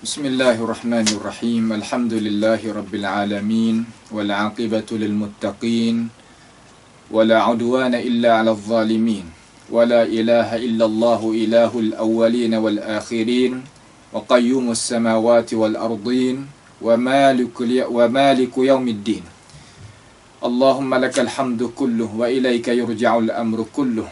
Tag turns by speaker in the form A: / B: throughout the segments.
A: Bismillahirrahmanirrahim. Alhamdulillahi rabbil alamin wal aqibatu lil muttaqin wala udwana illa 'alal zalimin wala ilaha illallah ilahul awwalin wal akhirin wa qayyumus samawati wal ardin wa maliku yaumiddin. Allahumma lakal hamdu kulluh wa ilaika yurja'ul amru kulluh.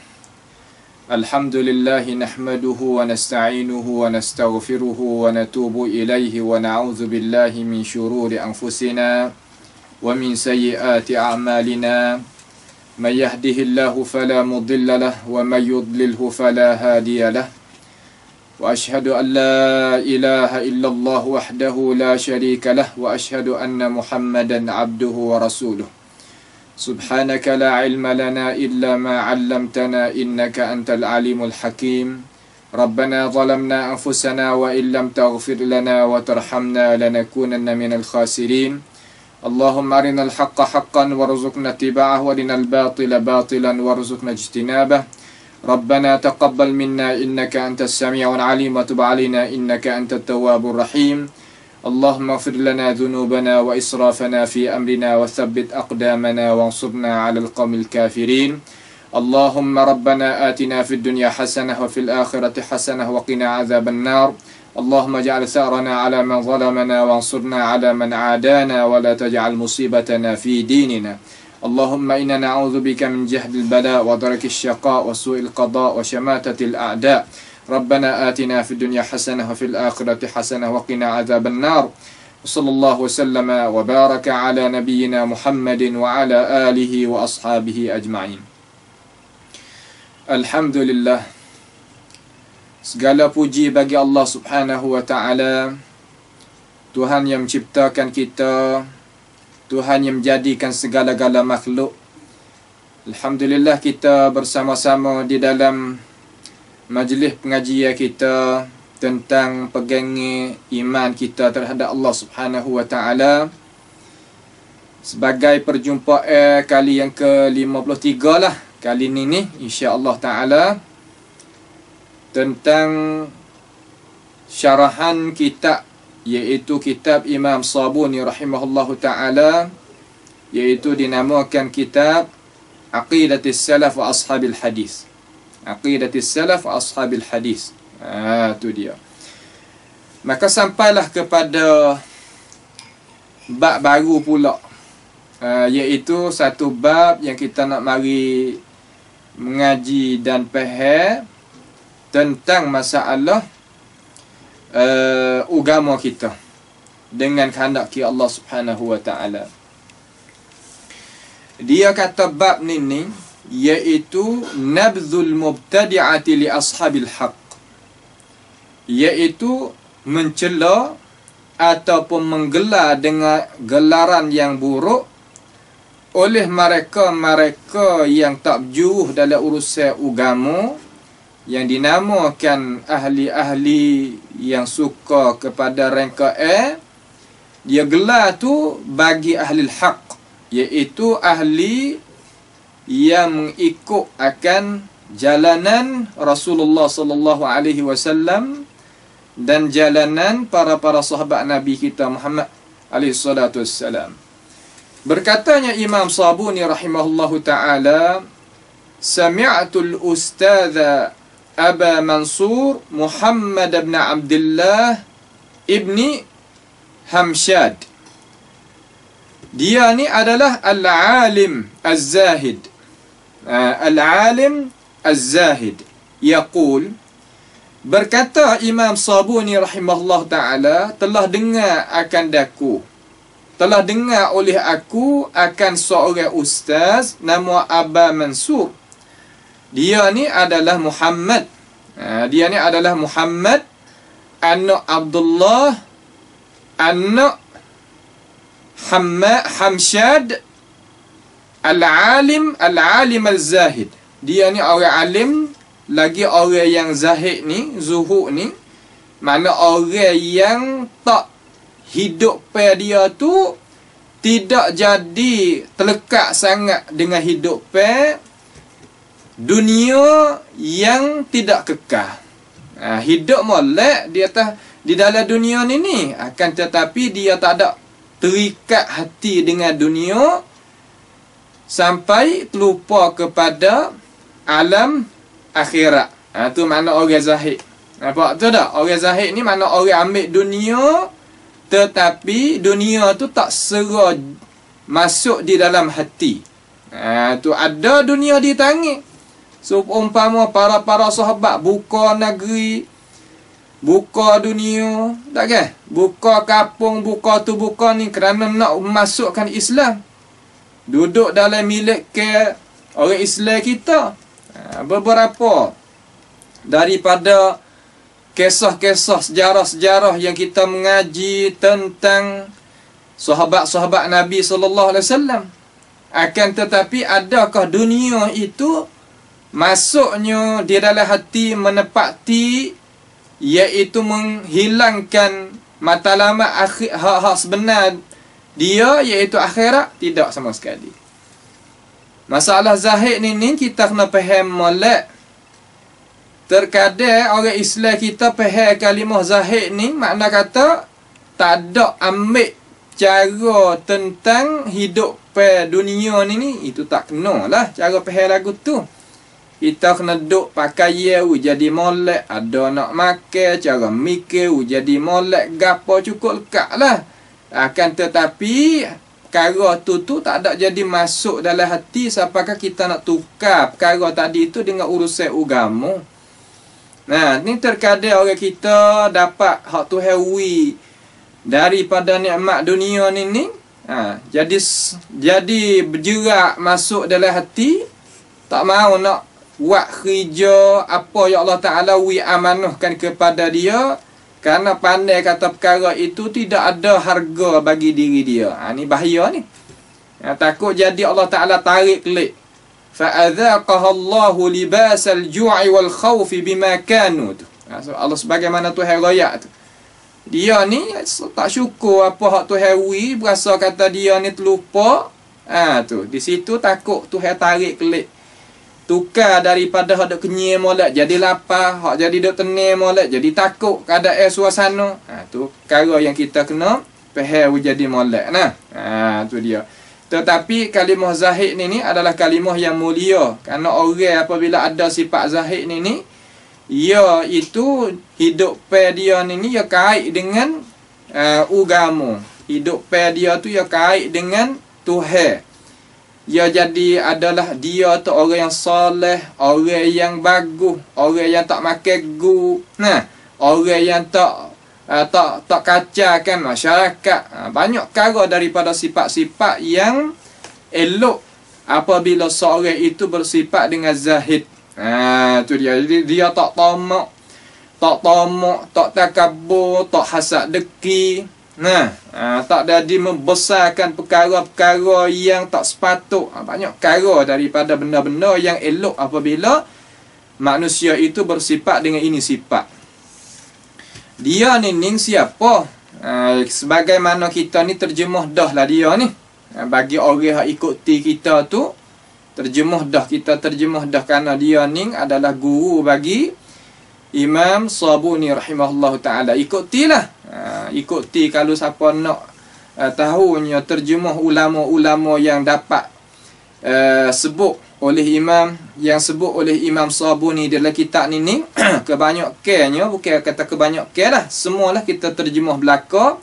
A: Alhamdulillahi nahmaduhu wa nasta'inuhu wa nastaghfiruhu wa natubu ilaihi wa na'udzu billahi min syururi anfusina wa min sayyiati a'malina. May yahdihillahu fala mudilla lahu wa may yudlilhu fala hadiya lahu. Wa ashhadu an la ilaha illallah wahdahu la syarika lahu wa ashhadu anna Muhammadan 'abduhu wa rasuluh. Subhanaka la ilma lana illa ma 'allamtana innaka antal alimul hakim. Rabbana zalamna anfusana wa illam taghfir lana wa tarhamna lanakunanna minal khasirin. Allahumma arinal haqqa haqqan warzuqna ittiba'ah wa arinal batila batilan warzuqna ijtinabah. Rabbana taqabbal minna innaka antas sami'ul 'alim wa tub 'alaina innaka antat tawwabur rahim. Allahumma ighfir lana dhunubana wa israfana fi amrina wa thabbit aqdamana wa ansurna 'alal qawmil kafirin. Allahumma rabbana atina fid dunya hasanah wa fil akhirati hasanah wa qina 'adzaban nar. Allahumma ij'al sa'rana 'ala man zalamana wa ansurna 'ala man 'adana wa la taj'al musibatana fi dinina. Allahumma inna na'udzu bika min jahdil bala wa darakis syaqa wa su'il qada wa syamatatil a'da. Rabbana atina fid dunya hasanah wa fil akhirati hasanah wa qina 'adzaban nar. Sallallahu wasallama wa baraka ala nabiyyina Muhammadin wa ala alihi wa ashabihi ajma'in. Alhamdulillah. Segala puji bagi Allah Subhanahu wa taala, Tuhan yang menciptakan kita, Tuhan yang menjadikan segala-gala makhluk. Alhamdulillah kita bersama-sama di dalam majlis pengajian kita tentang pegangi iman kita terhadap Allah Subhanahu wa taala. Sebagai perjumpaan kali yang ke-53 lah kali ini insya-Allah taala tentang syarahan kitab, iaitu kitab Imam Sabuni rahimahullahu taala, iaitu dinamakan kitab Aqidatus Salaf wa Ashabil Hadis. Aqidatus Salaf wa Ashabil Hadis. Tu dia. Maka sampailah kepada bab baru pula, iaitu satu bab yang kita nak mari mengaji dan faham tentang masalah agama kita dengan kehendak Allah Subhanahu wa taala. Dia kata bab ni iaitu nabzul mubtadi'ati li ashabil haqq, iaitu mencela ataupun menggelar dengan gelaran yang buruk oleh mereka yang tak berjuruh dalam urusan agama, yang dinamakan ahli-ahli yang suka kepada rangka dia gelar tu bagi ahli haq, iaitu ahli yang mengikut akan jalanan Rasulullah sallallahu alaihi wasallam dan jalanan para sahabat Nabi kita Muhammad alaihi salatu wassalam. Berkatanya Imam Sabuni rahimahullahu taala, sami'tul ustadz Aba Mansur Muhammad bin Abdullah ibni Hamshad. Dia ni adalah al-alim az-zahid. Al-alim az-zahid yaqul, berkata Imam Sabuni rahimahullah ta'ala, telah dengar oleh aku akan seorang ustaz nama Aba Mansur. Dia ni adalah Muhammad. Anak Abdullah anak Hamshad al-alim al-zahid. Dia ni orang alim, lagi orang yang zahid ni, zuhud ni, mana orang yang tak hidup pada dia tu tidak jadi terlekat sangat dengan hidup pada dunia yang tidak kekal. Hidup molek di atas di dalam dunia ni. Akan tetapi dia tak ada terikat hati dengan dunia sampai terlupa kepada alam akhirat. Tu makna orang zahid. Nampak tu tak? Orang zahid ni makna orang ambil dunia, tetapi dunia tu tak sera masuk di dalam hati. Tu ada dunia di tangan. So umpama para sahabat buka negeri, buka dunia, tak kan? Buka kampung, buka tu buka ni kerana nak masukkan Islam. Duduk dalam milik ke orang Islam kita. Beberapa daripada kisah-kisah sejarah-sejarah yang kita mengaji tentang sahabat-sahabat Nabi sallallahu alaihi wasallam. Akan tetapi adakah dunia itu masuknya di dalam hati menepati, iaitu menghilangkan matlamat hak sebenar dia, iaitu akhirat? Tidak sama sekali. Masalah zahid ni kita kena faham molek. Terkadang orang Islam kita faham kalimah zahid ni makna kata tak ada ambil cara tentang hidup pada dunia ni. Itu tak kena lah cara faham lagu tu. Kita kena duduk pakai jadi molek, ada nak makan, cara mikir jadi molek, gapo cukup lekat lah. Akan tetapi perkara tu tak ada jadi masuk dalam hati. Siapakah kita nak tukar perkara tadi tu dengan urusan agama. Nah, ni terkadang orang kita dapat hak Tuhan wi daripada nikmat dunia ni. Jadi bergerak masuk dalam hati, tak mau nak buat kerja apa yang Allah Ta'ala wi amanahkan kepada dia, kerana pandai kata perkara itu tidak ada harga bagi diri dia. Ni bahaya ni. Takut jadi Allah Ta'ala tarik kelik. فَأَذَاقَهَا اللَّهُ لِبَاسَ الْجُوعِ وَالْخَوْفِ بِمَا كَانُوا. Allah sebagaimana Tuhan royak tu. Dia ni tak syukur apa hak Tuhan wi, berasa kata dia ni terlupa. Tu di situ takut Tuhan tarik kelik. Tukar daripada hak dok kenyai molek jadi lapar, hak jadi dok tenang molek jadi takut keadaan suasana. Tu perkara yang kita kena faham jadi molek. Tu dia. Tetapi kalimah zahid ni adalah kalimah yang mulia. Kerana orang apabila ada sifat zahid ni ia itu hidup pada dia ni ia kait dengan agama. Hidup pada dia tu ia kait dengan Tuhan. Ia jadi adalah dia tu orang yang soleh, orang yang bagus, orang yang tak makan gu. Orang yang tak kacaukan masyarakat. Banyak perkara daripada sifat-sifat yang elok apabila seorang itu bersifat dengan zahid. Tu dia. Jadi dia tak tamak, tak takabur, tak hasad deki. Tak jadi membesarkan perkara-perkara yang tak sepatut. Banyak perkara daripada benda-benda yang elok apabila manusia itu bersifat dengan ini sifat. Dia ni siapa? Sebagaimana kita ni terjemah dah lah dia ni. Bagi orang yang ikuti kita tu, kita terjemah dah kerana dia ni adalah guru bagi Imam Sabuni rahimahullah ta'ala. Ikutilah. Ikuti kalau siapa nak tahunya terjemah ulama-ulama yang dapat sebut oleh Imam, yang sebut oleh Imam Sabuni dalam kitab ni kebanyakannya, bukan kata kebanyakan lah, semualah kita terjemah belaka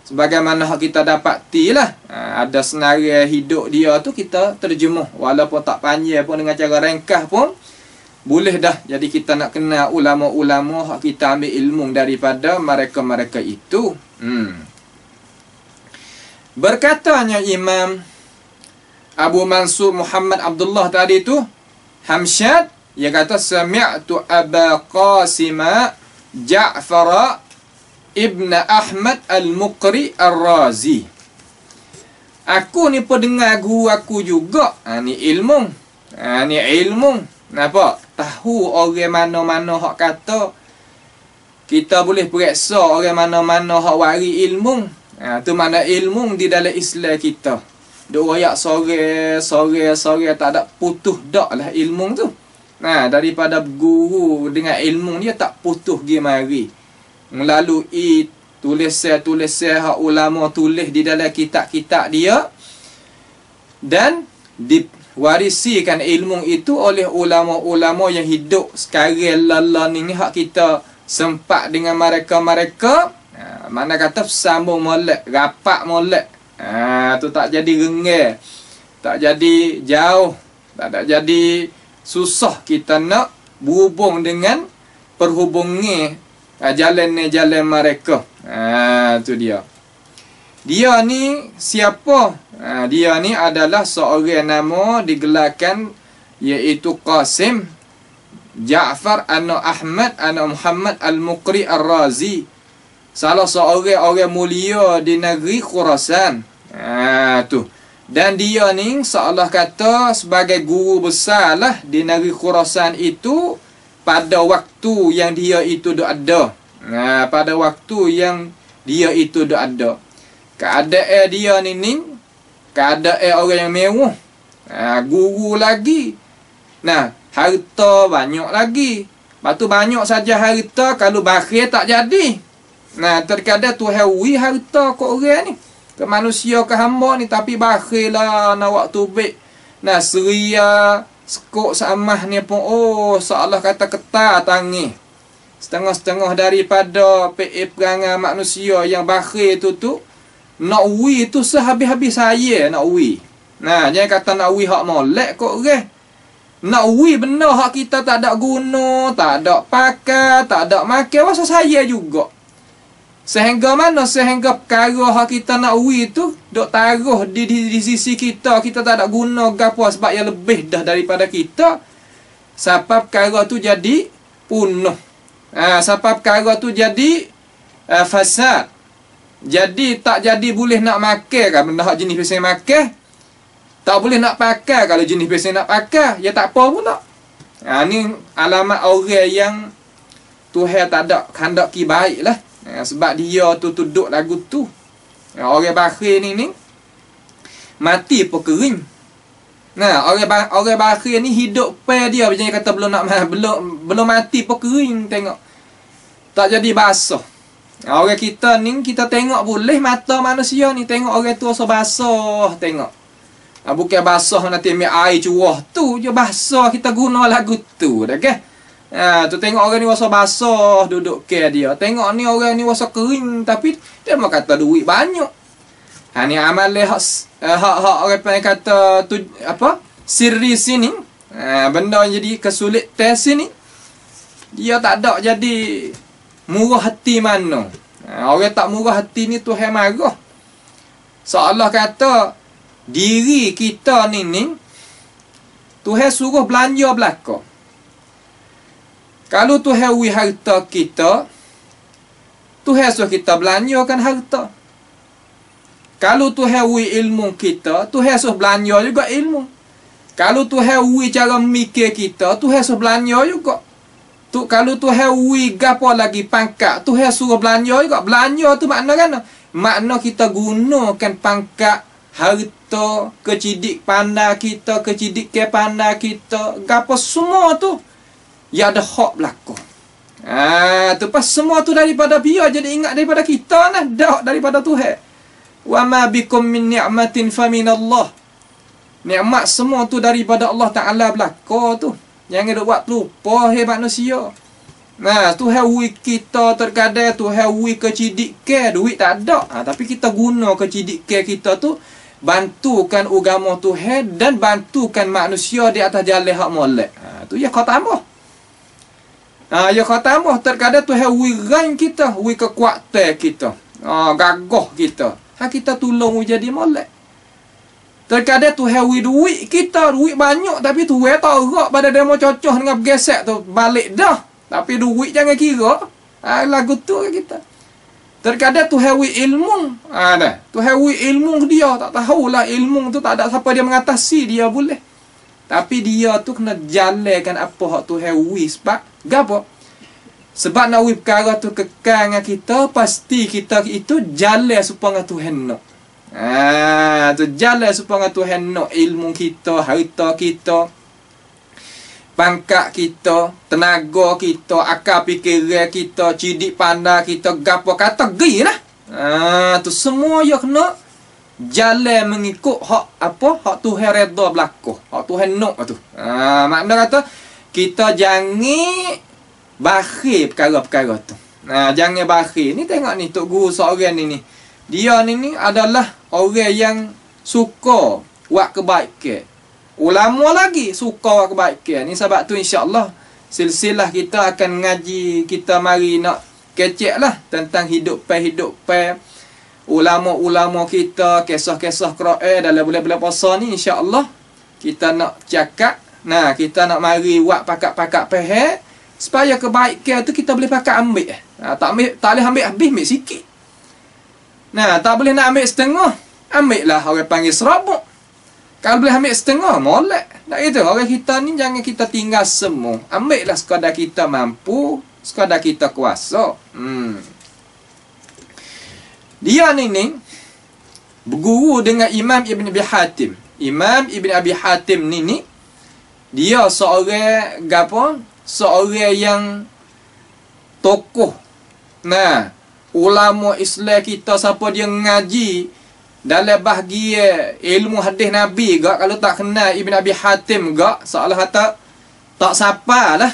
A: sebagaimana kita dapati lah. Ada senarai hidup dia tu kita terjemah, walaupun tak panjang pun, dengan cara ringkas pun boleh dah. Jadi kita nak kenal ulama-ulama, kita ambil ilmu daripada mereka-mereka itu. Berkatanya Imam Abu Mansur Muhammad Abdullah tadi tu, Hamsyad, dia kata sami'tu Aba Qasima Ja'far Ibn Ahmad Al-Muqri Ar-Razi. Aku ni pendengar guru aku juga. Ni ilmu. Ni ilmu. Nampak? Tahu orang mana-mana hak kata. Kita boleh periksa orang mana-mana hak wari ilmu. Tu mana ilmu di dalam Islam kita. Duk royak sore tak ada putus dak lah ilmu tu. Daripada guru dengan ilmu dia tak putus pergi mari. melalui tulisan hak ulama tulis di dalam kitab-kitab dia, dan diwarisikan ilmu itu oleh ulama-ulama yang hidup sekarang ni hak kita sempat dengan mereka-mereka. Mana kata sambung molek, rapat molek. Tu tak jadi renggang, tak jadi jauh, tak jadi susah kita nak berhubung dengan perhubungan jalan mereka. Tu dia. Dia ni siapa? Dia ni adalah seorang nama digelarkan, iaitu Qasim Ja'far anak Ahmad anak Muhammad Al-Muqri Ar-Razi, salah seorang orang mulia di negeri Khurasan. Tu. Dan dia ni seolah kata sebagai guru besar lah di negeri Khurasan itu pada waktu yang dia itu ada. Pada waktu yang dia itu ada. Keadaan dia ni keadaan orang yang mewah. Guru lagi. Harta banyak lagi. Lepas tu banyak saja harta, kalau bakhil tak jadi. Terkadang Tuhan wi harta ke orang ni, ke manusia ke hamba ni, tapi bakhil lah nak waktu baik. Seria sekok samah ni pun seolah kata ketar tangi. Setengah-setengah daripada perangai manusia yang bakhil tu nak wi tu sehabis-habis saya nak wi. Jangan kata nak wi hak molek kok orang. Nak wi benda hak kita tak ada guna, tak ada pakai, tak ada makan, masa saya juga. Sehingga mana? Sehingga perkara hak kita nak wi tu dok taruh di sisi kita, kita tak ada guna gapo sebab yang lebih dah daripada kita. Sebab perkara tu jadi punah. Sebab perkara tu jadi fasad. Jadi tak jadi boleh nak makan kan benda hak jenis biasa makan. Tak boleh nak pakai kalau jenis biasa nak pakai. Ya tak apa pula. Ni alamat orang yang Tuhan tak ada khandaki baik lah. Sebab dia tu duduk lagu tu. Orang bakhil ni mati pun kering. Orang bakhil ni hidup pe dia macam kata belum mati pun kering tengok. Tak jadi basah. Orang kita ni kita tengok boleh mata manusia ni tengok orang tu rasa basah tengok. Bukan basah nanti ambil air curah tu je basah, kita guna lagu tu dah ke. Tu tengok orang ni rasa basah duduk ke dia. Tengok ni orang ni rasa kering tapi dia mau kata duit banyak. Ni amal hak orang panggil kata tu apa? Sirri sini. Benda yang jadi kesulitan sini. Dia tak ada jadi murah hati mana. Orang tak murah hati ni Tuhan marah. Seolah kata diri kita ni Tuhan suruh belanja belaka. Kalau Tuhan wi harta kita, Tuhan suruh kita belanjakan harta. Kalau Tuhan wi ilmu kita, Tuhan suruh belanja juga ilmu. Kalau Tuhan wi cara mikir kita, Tuhan suruh belanja juga. Kalau Tuhan wi gapo lagi pangkat, Tuhan suruh belanja juga. Belanja tu makna kan? Makna kita gunakan pangkat, harta, kecidik pandai kita, kecidik ke pandai kita, gapo semua tu ya ada hak berlaku. Tu pas semua tu daripada biar jadi ingat daripada kita nah, dak daripada Tuhan. Wa ma bikum min ni'matin fa min Allah. Nikmat semua tu daripada Allah Taala berlaku tu. Jangan duk buat lupa manusia. Tuhan wi kita terkadang Tuhan wi kecidik ke duit tak ada. Tapi kita guna kecidik ke kita tu bantukan agama Tuhan dan bantukan manusia di atas jalan hak molek. Tu ya kau tambah. Ya kau tambah terkadang Tuhan wi ran kita, wi kekuatan kita. Gagah kita. Kita tolong jadi molek. Terkadang Tuhan wi duit kita, duit banyak tapi Tuhan tak gerak pada demo cocok dengan bergesek tu balik dah. Tapi duit jangan kira. Lagu tu kita. Terkadang Tuhan wi ilmu. Tuhan wi ilmu dia. Tak tahulah ilmu tu tak ada siapa dia mengatasi dia boleh. Tapi dia tu kena jalankan apa hak Tuhan wi. Sebab gapo? Sebab nak wi perkara tu kekal dengan kita, pasti kita itu jalan supaya Tuhan nak. Tu jalan supaya Tuhan nak ilmu kita, harta kita. pangkat kita, tenaga kita, akal fikiran kita, cidik pandai kita, gapo kata gi lah. Tu semua ya kena jalan mengikut hak apa? Hak Tuhan redha berlaku. Hak Tuhan nak tu. Makna kata kita jangan bakhil perkara-perkara tu. Jangan bakhil. Ni tengok ni tok guru seorang ni. Dia ni adalah orang yang suka buat kebaikan. Ulama lagi suka buat kebaikan. Ni sebab tu insya-Allah silsilah kita akan ngaji, kita mari nak kecek lah tentang hidup ulama-ulama kita, kisah-kisah Quran dalam bulan-bulan puasa ni insya-Allah kita nak cakap. Kita nak mari buat pakat-pakat faham supaya kebaikan tu kita boleh pakat ambil. Tak boleh ambil habis, ambil sikit. Tak boleh nak ambil setengah, ambil lah orang panggil serabut. Kalau boleh ambil setengah, molek. Tak gitu. Orang kita ni jangan kita tinggal semua. Ambil lah sekadar kita mampu, sekadar kita kuasa. Dia ni berguru dengan Imam Ibn Abi Hatim. Imam Ibn Abi Hatim ni dia seorang seorang yang tokoh. Ulama Islam kita siapa dia ngaji dalam bahagian ilmu hadis Nabi gak, kalau tak kenal Ibn Abi Hatim gak, seolah kata tak sapa lah.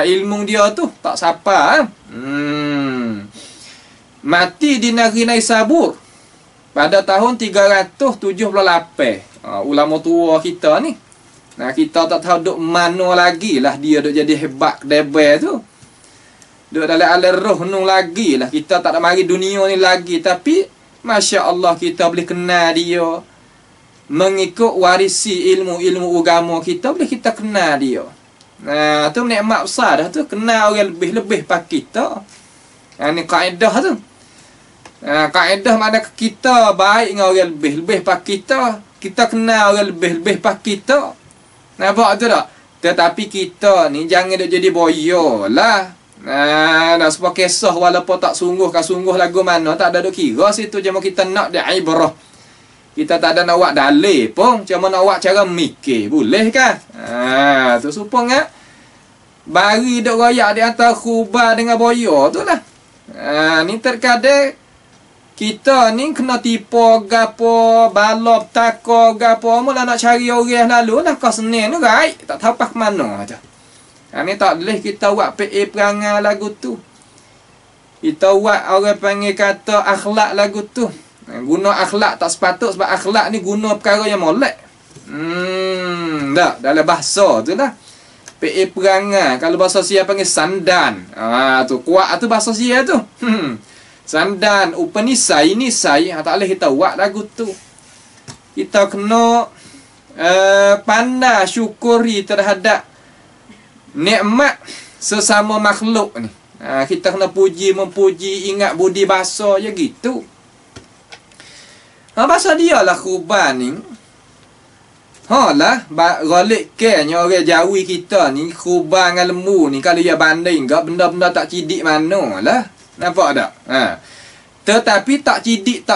A: Ilmu dia tu tak sapa. Mati di negeri Naisabur pada tahun 378. Ulama tua kita ni. Kita tak tahu duk mana lagi lah dia duk jadi hebat kedebel tu. Duk dalam alam roh nun lagi lah. Kita tak ada mari dunia ni lagi. Tapi Masya Allah kita boleh kenal dia. Mengikut warisi ilmu-ilmu agama kita, boleh kita kenal dia. Tu nikmat besar dah tu. Kenal orang lebih-lebih pak kita. Ni kaedah tu. Kaedah mana kita baik dengan orang lebih-lebih pak kita. Kita kenal orang lebih-lebih pak kita. Nampak tu tak? Tetapi kita ni jangan duk jadi boyo lah. Dah sebuah kisah walaupun tak sungguh lagu mana, tak ada duk kira situ. Cuma kita nak dia ibrah. Kita tak ada nak buat dalil pun, cuma nak buat cara mikir. Boleh kan? Tu supaya bari duk royak di antara khubah dengan boyo tu lah. Ni terkadang kita ni kena tipu gapo, balap tako gapo, mula nak cari orang lalu lah kau senin tu right, tak tahu pak mana aja. Ni tak boleh kita buat PA perangai lagu tu. Kita buat orang panggil kata akhlak lagu tu. Guna akhlak tak sepatut, sebab akhlak ni guna perkara yang molek. Tak, dalam bahasa tu lah. PA perangai, kalau bahasa Sia panggil sandan. Tu kuat tu bahasa Sia tu. Sandan, upanisai, nisai, tak boleh kita buat lagu tu. Kita kena pandai syukuri terhadap nikmat sesama makhluk ni. Kita kena puji, memuji, ingat budi bahasa je gitu. Bahasa dia lah khuban ni. Galik kenya orang Jawi kita ni, khuban dengan lembu ni, kalau dia banding gak benda-benda tak cidik mana lah. Nampak tak? Tetapi tak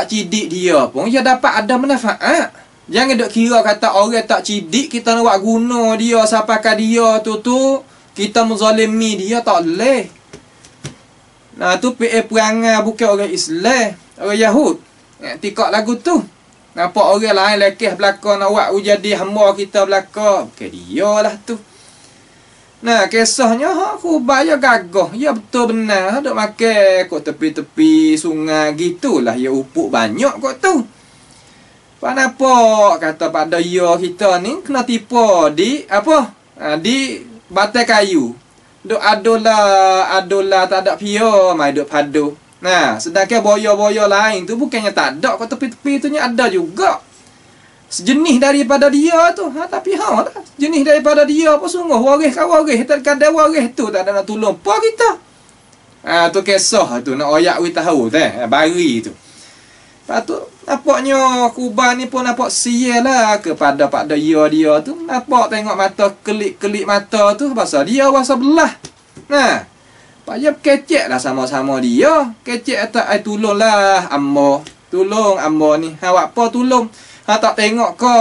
A: cidik dia pun dia dapat ada manfaat. Jangan duk kira kata orang tak cidik kita nak buat guna dia sapakan dia tu kita menzalimi dia, tak boleh. Tu PA perangai bukan orang Islam, orang Yahud. Tikak lagu tu. Nampak orang lain lekeh belakang nak buat jadi hamba kita belakang. Bukan dia lah tu. Kisahnya aku bayar gagah. Ya betul benar. Duk makan kot tepi-tepi sungai gitulah. Ya upuk banyak kot tu. Kenapa kata pada ya kita ni kena tipu di apa? Di batai kayu. Duk adolah tak ada pia, mai duk padu. Sedangkan boya-boya lain tu bukannya tak ada kot tepi-tepi tu ada juga. Sejenis daripada dia tu. Tapi jenis daripada dia apa sungguh waris kau waris. Terkadang waris tu tak ada nak tolong apa kita. Tu kisah tu nak oyak we tahu teh. Bari tu. Lepas tu nampaknya Kuban ni pun nampak sial lah kepada dia tu. Nampak tengok mata kelip-kelip mata tu. Pasal dia rasa belah. Payah kecek lah sama-sama dia. Kecek tak tolonglah ambo. Tolong ambo ni. Awak apa tolong? Ha tak tengok ke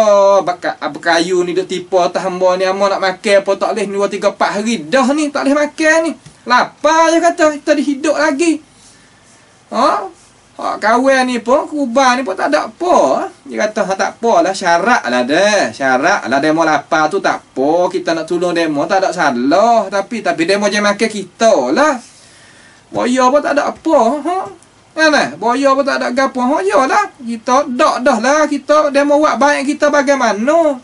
A: berkayu ni duk tipu atas hamba ni, hamba nak makan apa tak boleh 2 3 4 hari dah ni tak boleh makan ni. Lapar je kata kita hidup lagi. Ha? Hak kawan ni pun kubah ni pun tak ada apa. Dia kata tak apalah, syarat lah dah. Syarat lah demo lapar tu tak apa. Kita nak tolong demo tak ada salah, tapi demo je makan kita lah. Boya pun tak ada apa. Ha? Kan? Boya pun tak ada gapo. Ha yalah, kita dak dah lah, kita demo buat baik kita bagaimana.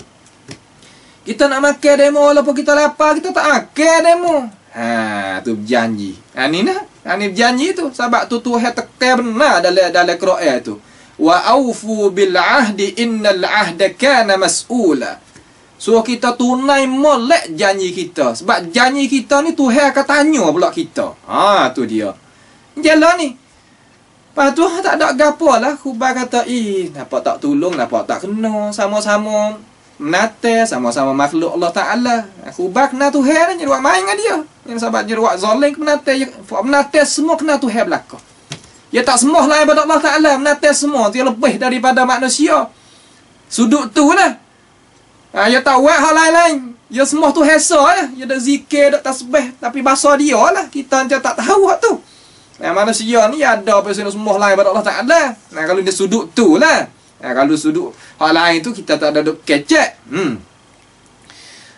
A: Kita nak makan demo walaupun kita lapar, kita tak makan demo. Ha, tu berjanji. Ha ni nah. Ha ni berjanji tu. Sebab tu Tuhan tekan benar dalam Quran tu. Wa aufu bil ahdi innal ahda kana mas'ula. So kita tunai molek janji kita. Sebab janji kita ni Tuhan akan tanya pula kita. Ha tu dia. Jalan ni. Lepas tu tak ada gapo lah. Kubah kata, nampak tak tolong, nampak tak kena. Sama-sama menate, sama-sama makhluk Allah Ta'ala. Kubah kena Tuhan ni, jeruak main dengan dia. Yang sebab jeruak zalim ke menate semua kena Tuhan belakang. Dia tak semua lain pada Allah Ta'ala. Menate semua, dia lebih daripada manusia. Sudut tu lah. Dia tak buat hal lain-lain. Dia semua tu hesa lah. Dia dah zikir, dah tasbih. Tapi bahasa dia lah. Kita macam tak tahu tu. Manusia ni ada apa semua lain pada Allah Ta'ala. Kalau dia sudut tu lah. Kalau sudut hal lain tu kita tak ada duk kecek.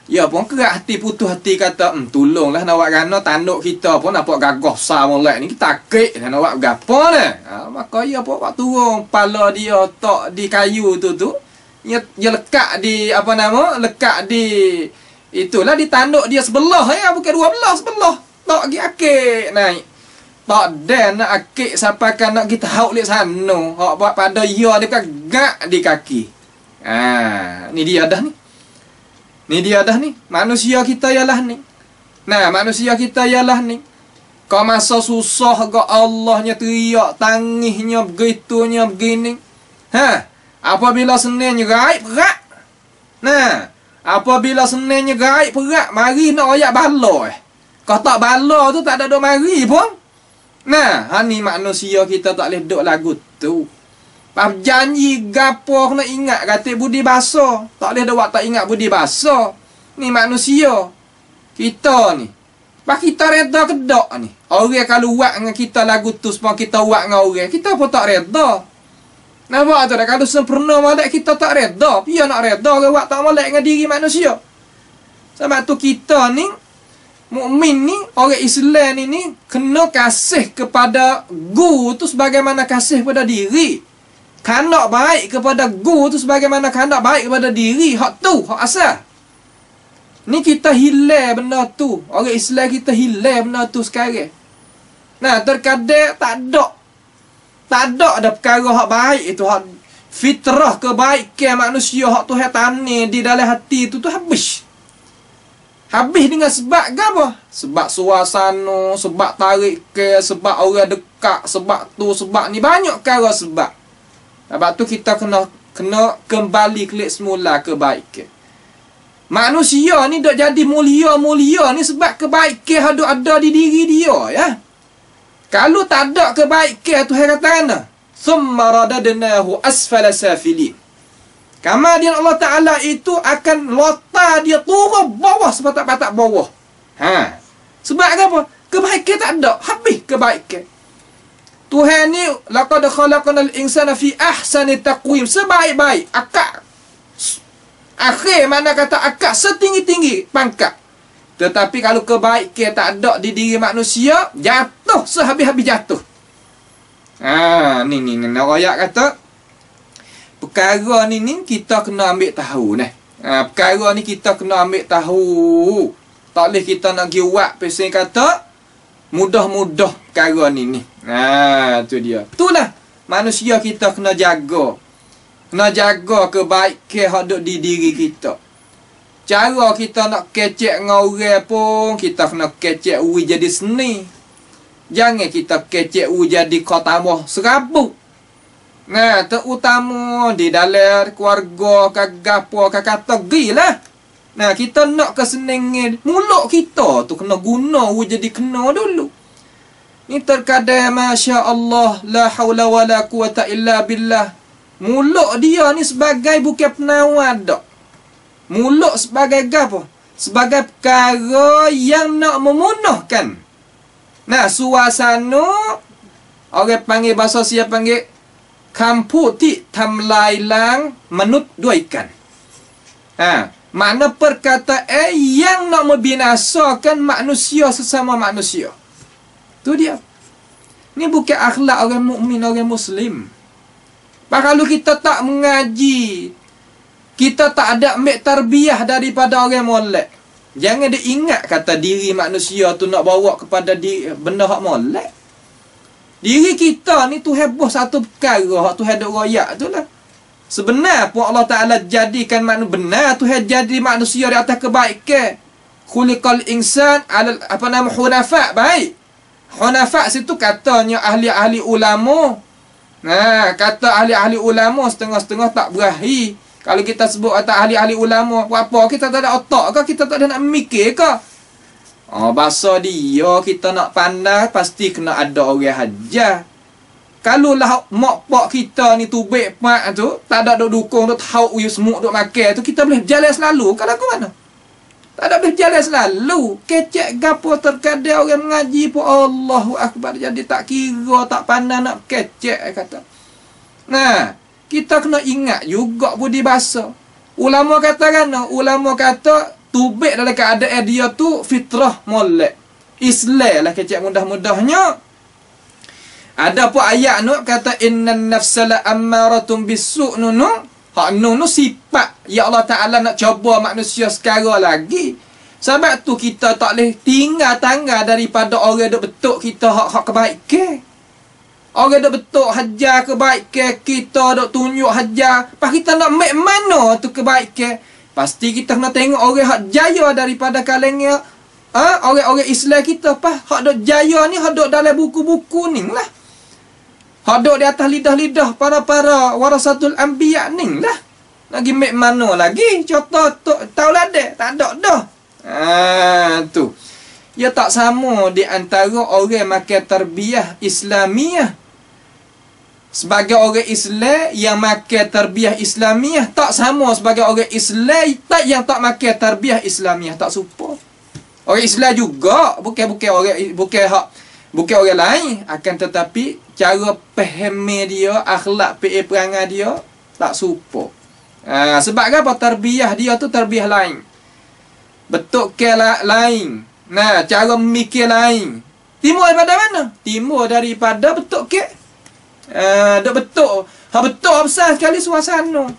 A: Ya pun kerak hati, putus hati kata, tolonglah nak buat gana tanduk kita pun nampak gagah besar molek ni. Kita takik nak buat gapo ni. Maka ya pun buat turun kepala dia tak di kayu tu. Dia lekat di apa nama? Lekat di itulah di tanduk dia sebelah ya, bukan 12 sebelah. Tak pergi akik naik. Tak ada nak akik sampai kan nak kita hauk lek sana. Hak buat pada dia dia gak di kaki. Ni dia dah ni. Ni dia dah ni. Manusia kita ialah ni. Nah, manusia kita ialah ni. Kau masa susah gak Allahnya teriak tangisnya begitunya begini. Apabila senenya gaib berat. Nah, apabila senenya gaib berat, mari nak royak bala. Kau tak bala tu tak ada dok mari pun. Nah, ni manusia kita tak boleh duk lagu tu. Pak janji gapo kena ingat kata budi bahasa. Tak boleh dak tak ingat budi bahasa. Ni manusia kita ni. Pak kita reda kedak ni. Orang kalau buat dengan kita lagu tu supaya kita buat dengan orang, kita pun tak reda. Nampak tu dah, kalau sempurna molek kita tak reda. Dia nak reda ke buat tak molek dengan diri manusia. Sebab tu kita ni mukmin ni, orang Islam ni kena kasih kepada guru tu sebagaimana kasih kepada diri. Kandak baik kepada guru tu sebagaimana kandak baik kepada diri. Hak tu, hak asal. Ni kita hilang benda tu. Orang Islam kita hilang benda tu sekarang. Nah, terkadang tak ada perkara hak baik itu, hak fitrah kebaikan manusia hak Tuhan tanam di dalam hati tu habis. Habis dengan sebab apa? Sebab suasana, sebab tarik ke, sebab orang dekat, sebab tu, sebab ni banyak perkara sebab. Sebab tu kita kena kembali kelik semula kebaikan. Manusia ni dak jadi mulia-mulia ni sebab kebaikan ada di diri dia ya. Kalau tak ada kebaikan Tuhan kata ana, "Tsumma radadnahu asfala safilin." Kemudian Allah Ta'ala itu akan lota dia turun bawah sepatak-patak bawah. Sebab apa? Kebaikan tak ada. Habis kebaikan. Tuhan ni, laqad khalaqnal insana fi ahsani taqwim. Sebaik-baik. Akak. Akhir mana kata akak setinggi-tinggi pangkat. Tetapi kalau kebaikan tak ada di diri manusia, jatuh sehabis-habis jatuh. Ni nak royak kata, perkara ni kita kena ambil tahu ni. Perkara ni kita kena ambil tahu. Tak boleh kita nak pergi buat pasal kata mudah-mudah perkara ni. Tu dia. Itulah manusia kita kena jaga. Kena jaga kebaikan hak ada di diri kita. Cara kita nak kecek dengan orang pun, kita kena kecek ui jadi seni. Jangan kita kecek ui jadi kau tambah serabut. Nah, terutama di dalam keluarga, kagapo, kakategi lah. Nah, kita nak kesenengan mulut kita tu kena guna, jadi kena dulu. Ni terkadang Masya Allah, la hawla wa la quwata illa billah.
B: Mulut dia ni sebagai bukan penawar dak. Mulut sebagai apa? Sebagai perkara yang nak memunuhkan. Nah, suasana orang panggil bahasa siapa panggil kampu ti tamlai lang menut dua ikan. Makna perkataan yang nak membinasakan manusia sesama manusia. Tu dia. Ni bukan akhlak orang mukmin, orang muslim. Kalau kita tak mengaji, kita tak ada ambil tarbiyah daripada orang molek. Jangan dia ingat kata diri manusia tu nak bawa kepada benda hak molek. Diri kita ni tu heboh satu perkara, hak tu hendak royak tu lah. Sebenar pun Allah Ta'ala jadikan manusia benar, Tuhan jadi manusia di atas kebaikan. Khuliqal insan ala hunafa, baik. Hunafa situ katanya ahli-ahli ulama. Nah, kata ahli-ahli ulama setengah-setengah tak berahi. Kalau kita sebut kata ahli-ahli ulama, apa kita tak ada otak ke? Kita tak ada nak mikir ke? Bahasa dia kita nak pandai pasti kena ada orang hajar. Kalau lah mak pak kita ni tubik pak tu, tak ada duk dukung tu tahu you semua duk makan tu, kita boleh berjalan selalu. Kalau ke mana? Tak ada boleh berjalan selalu. Kecek gapo terkadang orang mengaji pun Allahu Akbar jadi tak kira, tak pandai nak kecek kata. Nah, kita kena ingat juga budi bahasa. Ulama kata kan, ulama kata tubik dalam keadaan dia tu fitrah molek. Islam lah kecek mudah-mudahnya. Ada pun ayat nu kata innan nafsala ammaratun bisu' nunu. Hak nunu sifat ya Allah Ta'ala nak coba manusia sekarang lagi. Sebab tu kita tak boleh tinggal tangga daripada orang duk betul kita hak kebaikan. Orang duk betul hajar kebaikan, kita duk tunjuk hajar. Pas kita nak make mana tu kebaikan? Pasti kita kena tengok orang hak jaya daripada kalangan orang-orang Islam kita. Pas hak duk jaya ni hak duk dalam buku-buku ni lah. Haduk di atas lidah-lidah para-para warasatul anbiya ni lah. Lagi mek mana lagi? Contoh tahu lah dek. Tak ada dah. Tu. Ya tak sama di antara orang makan tarbiyah Islamiah. Sebagai orang Islam yang makan tarbiyah Islamiah, tak sama sebagai orang Islam yang tak makan tarbiyah Islamiah. Tak serupa. Orang Islam juga. Bukan orang lain, akan tetapi cara fahami dia, akhlak perangai dia tak serupa. Sebab apa? Tarbiyah dia tu tarbiyah lain. Betul ke lain. Nah, cara mikir lain. Timur daripada mana? Timur daripada betul ke? Betul. Betul besar sekali suasana.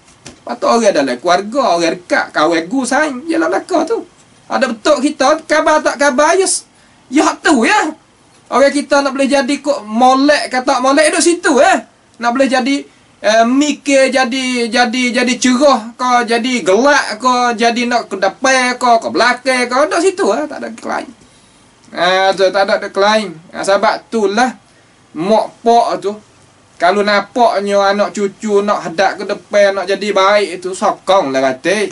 B: Patut orang dalam keluarga, orang dekat, kawan gu saing, jelah belaka tu. Ada betul kita, khabar tak khabar, ya tu ya. Orang kita nak boleh jadi kok molek, kata molek duduk situ nak boleh jadi mikir jadi cerah ke, jadi gelak ke, jadi nak ke depan ke belakang ke, duduk situ tak ada lain. Tak ada lain. Sebab itulah mak pak tu kalau nampaknya anak cucu nak hadap ke depan, nak jadi baik itu sokong lah kata.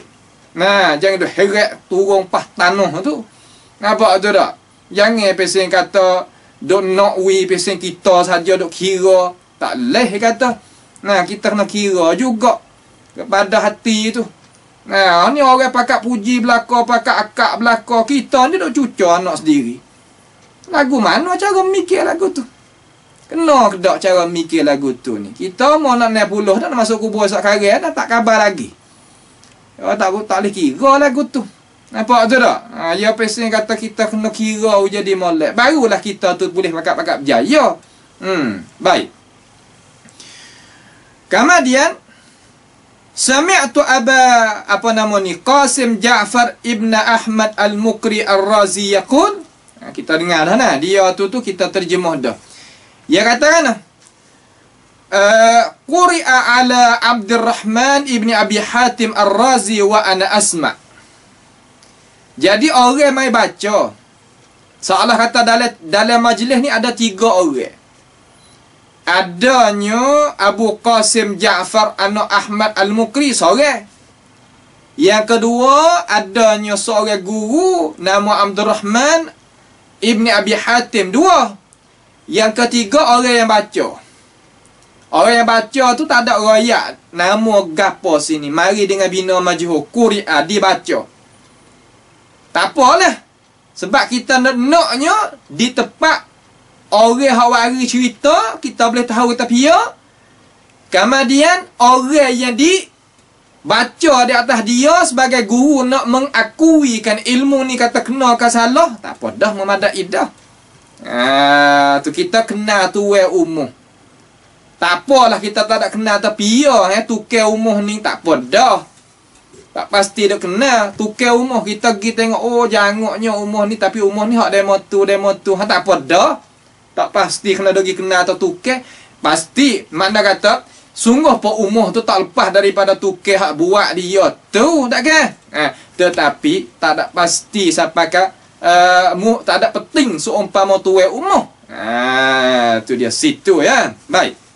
B: Nah, jangan duk heret turun pas tanah tu. Nampak tu tak? Jangan pesing kata duk nak pesing kita saja duk kira. Tak leh kata. Nah, kita kena kira juga kepada hati tu. Nah, ni orang pakat puji belaka, pakat akak belaka. Kita ni duk cucu anak sendiri. Lagu mana cara mikir lagu tu? Kena kedak cara mikir lagu tu ni. Kita mau nak naik puluh dah nak masuk kubur esok karang dah tak khabar lagi. Tak boleh kira lagu tu. Nampak tu tak? Ya pesing kata kita kena kira jadi molek. Barulah kita tu boleh pakat-pakat berjaya. Baik. Kemudian sami'tu Qasim Ja'far ibn Ahmad al-Mukri al-Razi yaqul. Kita dengar dah nah. Dia tu kita terjemah dah. Dia kata Quri'a ala Abdurrahman ibn Abi Hatim al-Razi wa ana asma'. Jadi orang mai baca. Seolah kata dalam majlis ni ada 3 orang. Adanya Abu Qasim Ja'far anak Ahmad Al-Mukri seorang. Yang kedua adanya seorang guru nama Abdurrahman ibn Abi Hatim 2. Yang ketiga orang yang baca. Orang yang baca tu tak ada royak nama gapo sini. Mari dengan bina majhul quri'a dibaca. Tak apalah. Sebab kita naknya di tempat orang hawari cerita, kita boleh tahu kita pia. Kemudian orang yang baca di atas dia sebagai guru nak mengakuikan ilmu ni kata kena ke salah, tak apa dah, memadai dah. Tu kita kena tuai umuh. Tak apalah kita tak ada kena tapi ya tukar umuh ni tak apa dah. Tak pasti dah kena tukar umuh. Kita pergi tengok, oh jangoknya umuh ni, tapi umuh ni hak demo tu. Tak apa dah. Tak pasti kena pergi kena atau tukar. Pasti mana kata sungguh pun umuh tu tak lepas daripada tukar hak buat dia tu, tak ke? Tetapi tak ada pasti sampai ke tak ada penting seumpama tuai umuh. Tu dia situ ya. Baik.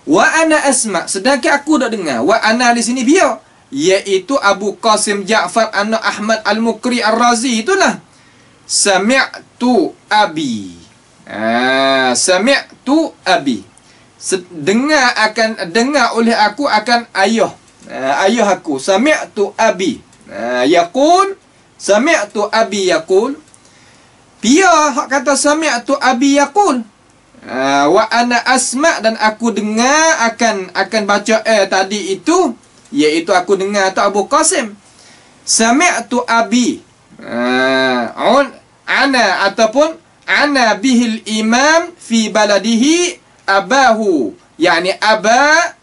B: Wa ana asma, sedangkan aku dak dengar. Wa ana di sini biar, iaitu Abu Qasim Ja'far anak Ahmad Al-Mukri Ar-Razi itulah. Sami'tu abi. Sami'tu abi. Dengar oleh aku akan ayah. Ayah aku. Sami'tu abi. Yaqul. Sami'tu abi yaqul. Pia hak kata sami'tu abi yaqul. Wa ana asma', dan aku dengar akan baca tadi itu, iaitu aku dengar tu Abu Qasim. Sami'tu abi. Ana ataupun ana bihil imam fi baladihi abahu, yani Aba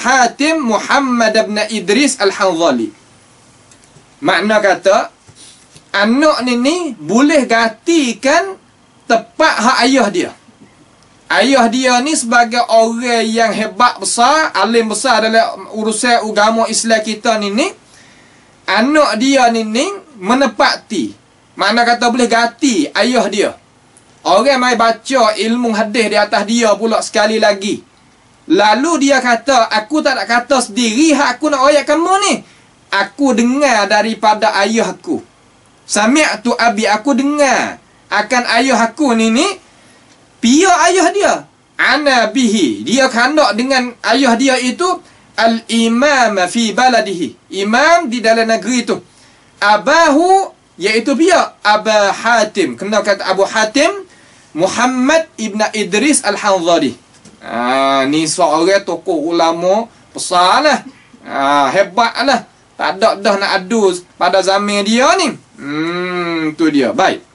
B: Hatim Muhammad bin Idris Al-Hanzali. Makna kata anak ni boleh gantikan tepat hak ayah dia. Ayah dia ni sebagai orang yang hebat besar, alim besar dalam urusan agama Islam kita ni, anak dia ni menepati. Mana kata boleh ganti ayah dia. Orang mai baca ilmu hadis di atas dia pula sekali lagi. Lalu dia kata, aku tak nak kata sendiri hak aku nak ayat kamu ni. Aku dengar daripada ayah aku. Sami'tu abi, aku dengar akan ayah aku ni pia ayah dia. Ana bihi, dia kandak dengan ayah dia itu al-imam fi baladihi, imam di dalam negeri itu. Abahu, iaitu pia Aba Hatim, kena kata Abu Hatim Muhammad ibn Idris Al-Hanzali. Ni seorang tokoh ulama besar lah. Hebat lah. Tak ada dah nak adu pada zaman dia ni. Tu dia. Baik.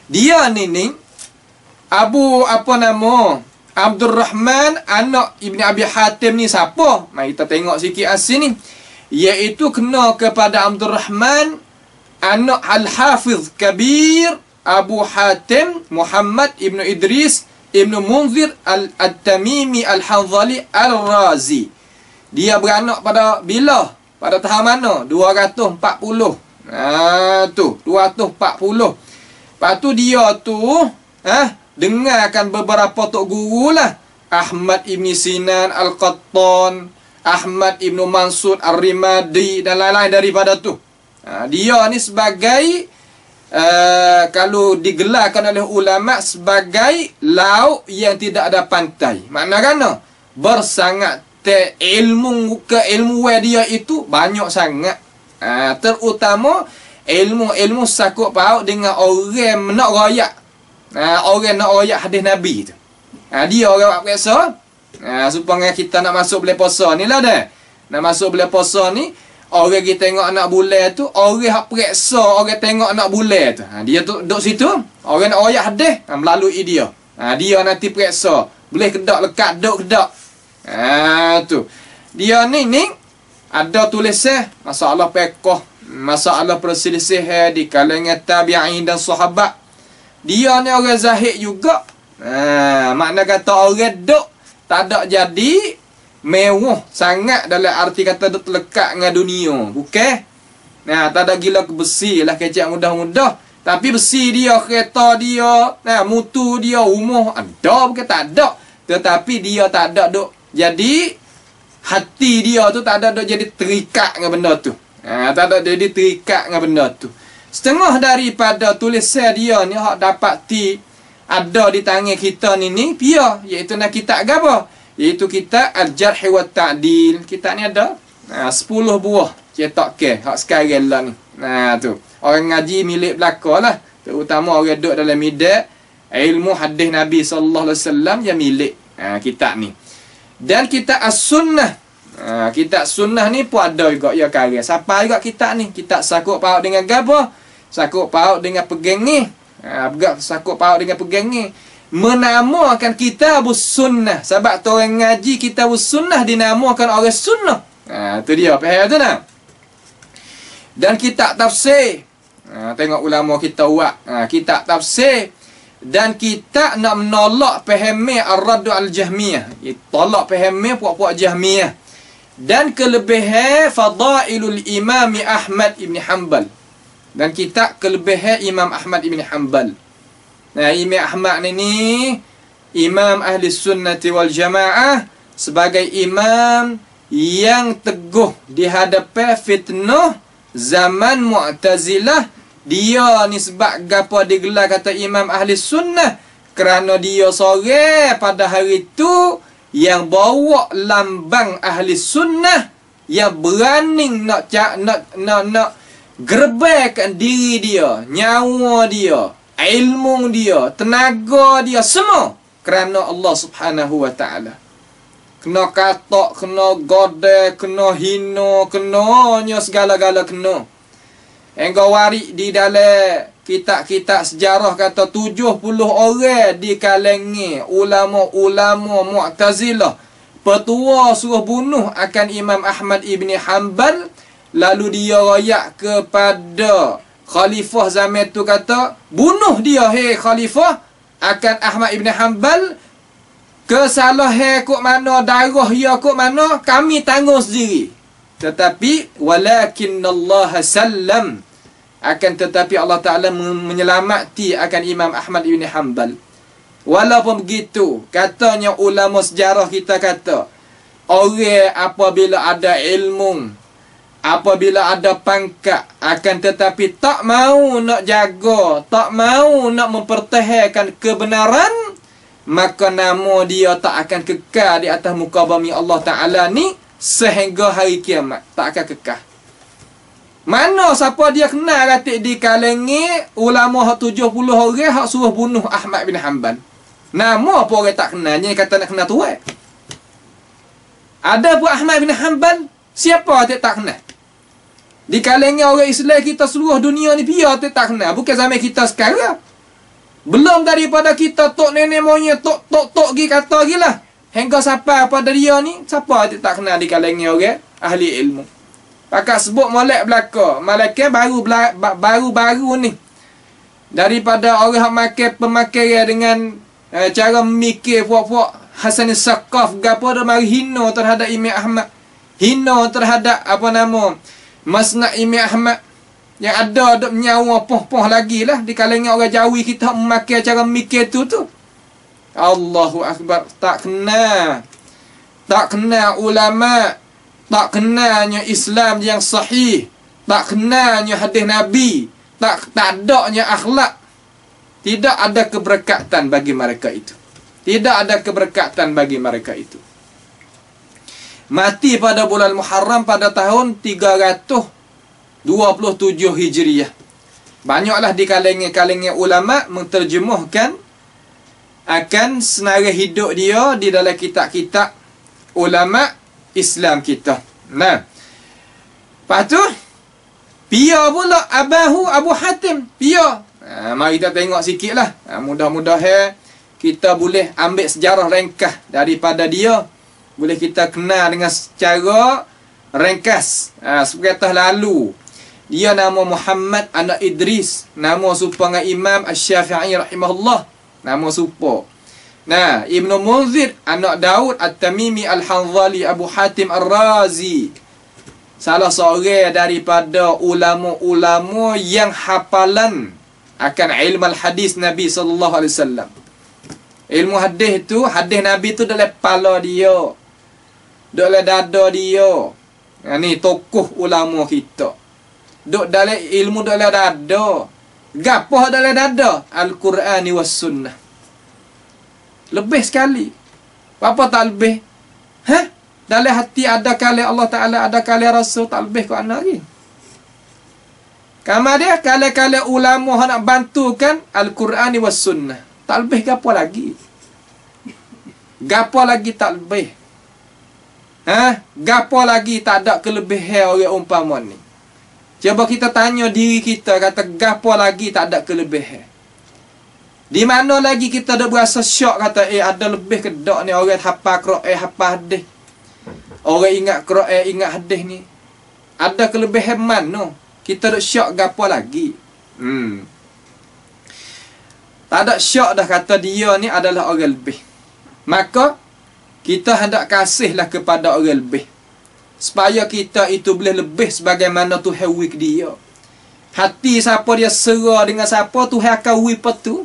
B: Dia ni Abu apa nama? Abdul Rahman anak Ibn Abi Hatim ni siapa? Mari kita tengok sikit asal ni. Iaitu kena kepada Abdul Rahman anak Al-Hafiz Kabir Abu Hatim Muhammad Ibn Idris Ibn Munzir Al-Tamimi Al-Hanzali Al-Razi. Dia beranak pada bila? Pada tahun mana? 240. Tu 240. Lepas tu dia tu dengarkan beberapa tok guru lah. Ahmad Ibn Sinan Al-Qattan, Ahmad Ibn Mansur Ar-Rimadi dan lain-lain daripada tu. Dia ni sebagai kalau digelarkan oleh ulama sebagai laut yang tidak ada pantai. Makna kan? Bersangat ilmu keilmuan dia itu banyak sangat. Terutama ilmu sakut paut dengan orang nak royak. Orang nak royak hadis Nabi tu. Dia orang buat periksa. Supaya kita nak masuk bulan puasa ni lah dah. Nak masuk bulan puasa ni, orang kita tengok anak bulan tu, orang hak periksa orang tengok anak bulan tu. Dia tu duduk situ, orang nak royak hadis melalui dia. Dia nanti periksa. Boleh kedak lekat, duduk kedak. Tu. Dia ni ada tulisan masalah fiqh, masalah perselisihan di kalangan tabi'in dan sahabat. Dia ni orang zahid juga. Makna kata orang duk tak ada jadi mewah sangat dalam arti kata duk terlekat dengan dunia. Bukan. Tak ada gila ke besi lah kecek mudah-mudah. Tapi besi dia, kereta dia, mutu dia, rumah ada bukan tak ada. Tetapi dia tak ada duk jadi hati dia tu tak ada duk jadi terikat dengan benda tu. Tak ada jadi terikat dengan benda tu. Setengah daripada tulisan dia ni hak dapat ada di tangan kita ni pia, iaitu nak kitab gapo? Iaitu kitab Al-Jarh wa Ta'dil. Kitab ni ada 10 buah cetak ke hak sekarang lah ni. Tu. Orang ngaji milik belaka lah. Terutama orang duduk dalam midak ilmu hadis Nabi sallallahu alaihi wasallam yang milik kitab ni. Dan kitab As-Sunnah. Kitab Sunnah ni pun ada juga ya karya. Siapa juga kitab ni? Kitab sakut paut dengan gapo? Sakut paut dengan pegang ni. Sakut paut dengan pegang ni. Menamakan Kitabus Sunnah. Sebab tu orang ngaji Kitabus Sunnah dinamakan orang sunnah. Tu dia. Faham tu nak? Dan kitab tafsir. Tengok ulama kita buat. Kitab tafsir. Dan kita nak menolak fahami Ar-Raddu Al-Jahmiyah. Tolak fahami puak-puak Jahmiyah. Dan kelebihan Fadailul Imam Ahmad Ibn Hanbal. Dan kita kelebihan Imam Ahmad Ibn Hanbal. Imam Ahmad ni Imam Ahli Sunnati wal Jamaah sebagai imam yang teguh di hadapan fitnah zaman Mu'tazilah. Dia ni sebab gapo digelar kata Imam Ahli Sunnah kerana dia sore pada hari tu yang bawa lambang Ahli Sunnah, yang berani nak gerbekan diri dia, nyawa dia, ilmu dia, tenaga dia, semua kerana Allah Subhanahu wa ta'ala. Kena katak, kena godek, kena hina, kenanya segala-gala kena. Engkau warik di dalam kitab-kitab sejarah kata 70 orang di kalangan ulama-ulama Mu'tazilah petua suruh bunuh akan Imam Ahmad Ibn Hanbal. Lalu dia royak kepada khalifah zaman tu kata, bunuh dia hei khalifah akan Ahmad Ibn Hanbal. Kesalahan kok mana, darah dia kok mana, kami tanggung sendiri. Tetapi walakinnallaha sallam, akan tetapi Allah Ta'ala menyelamati akan Imam Ahmad Ibn Hanbal. Walaupun begitu, katanya ulama sejarah kita kata, orang apabila ada ilmu, apabila ada pangkat, akan tetapi tak mau nak jaga, tak mau nak mempertahankan kebenaran, maka nama dia tak akan kekal di atas muka bumi Allah Ta'ala ni sehingga hari kiamat. Tak akan kekal. Mana siapa dia kenal katik di kalangan ulama 70 orang hak suruh bunuh Ahmad bin Hanbal? Nama apa orang tak kenalnya kata nak kenal tuan? Ada pun Ahmad bin Hanbal? Siapa tak kenal? Di kalangan orang Islam kita seluruh dunia ni biar tak kenal. Bukan zaman kita sekarang. Belum daripada kita tok nenek moyang tok gi kata gilah. Hingga siapa pada dia ni, siapa tak kenal di kalangan orang ahli ilmu. Pakat sebut molek belaka. Malaikat baru-baru ni. Daripada orang yang makan pemakaian dengan cara memikir puak-puak Hasan Saqaf gapo dah mari hina terhadap Imam Ahmad. Hina terhadap apa nama Masnad Imam Ahmad yang ada nyawa poh-poh lagi lah di kalangan orang Jawi kita memakai cara memikir tu. Allahu Akbar. Tak kenal ulama, tak kenalnya Islam yang sahih, tak kenalnya hadis Nabi, tak adanya akhlak. Tidak ada keberkatan bagi mereka itu. Tidak ada keberkatan bagi mereka itu. Mati pada bulan Muharram pada tahun 327 Hijriah. Banyaklah di kalangan ulama menterjemahkan akan senarai hidup dia di dalam kitab-kitab ulama Islam kita. Nah. Lepas tu pia pula Abu Hatim. Pia. Mari kita tengok sikitlah. Mudah-mudahan kita boleh ambil sejarah ringkas daripada dia. Boleh kita kenal dengan secara ringkas. Seperti lalu. Dia nama Muhammad anak Idris. Nama supaya Imam Asy-Syafi'i rahimahullah. Nama supo. Nah, Ibnu Munzir anak Daud At-Tamimi Al-Hanzali Abu Hatim Ar-Razi. Salah seorang daripada ulama-ulama yang hafalan akan ilmu hadis Nabi sallallahu alaihi wasallam. Ilmu hadis tu, hadis Nabi tu dalam kepala dia. Dalam dada dia. Ni tokoh ulama kita. Duk dalam ilmu dalam dada. Gapo dalam dada? Al-Quran was Sunnah. Lebih sekali. Apa tak lebih? Dalam hati ada kali Allah Ta'ala, ada kali Rasul, tak lebih kau anak lagi. Kamar dia, kali-kali ulama nak bantukan Al-Quran was Sunnah. Tak lebih gapo lagi. Gapo lagi tak lebih. Gapo lagi tak ada kelebihan orang umpama ni. Cuba kita tanya diri kita, kata gapo lagi tak ada kelebihan. Di mana lagi kita dah berasa syok, kata ada lebih ke dak ni orang hafal Quran, hafal hadis. Orang ingat Quran, ingat hadis ni. Ada kelebihan mana? Kita dah syok gapo lagi. Tak ada syok dah kata dia ni adalah orang lebih. Maka kita hendak kasihlah kepada orang lebih, supaya kita itu boleh lebih sebagaimana Tuhan wik dia. Hati siapa dia serah dengan siapa, Tuhan akan wik tu.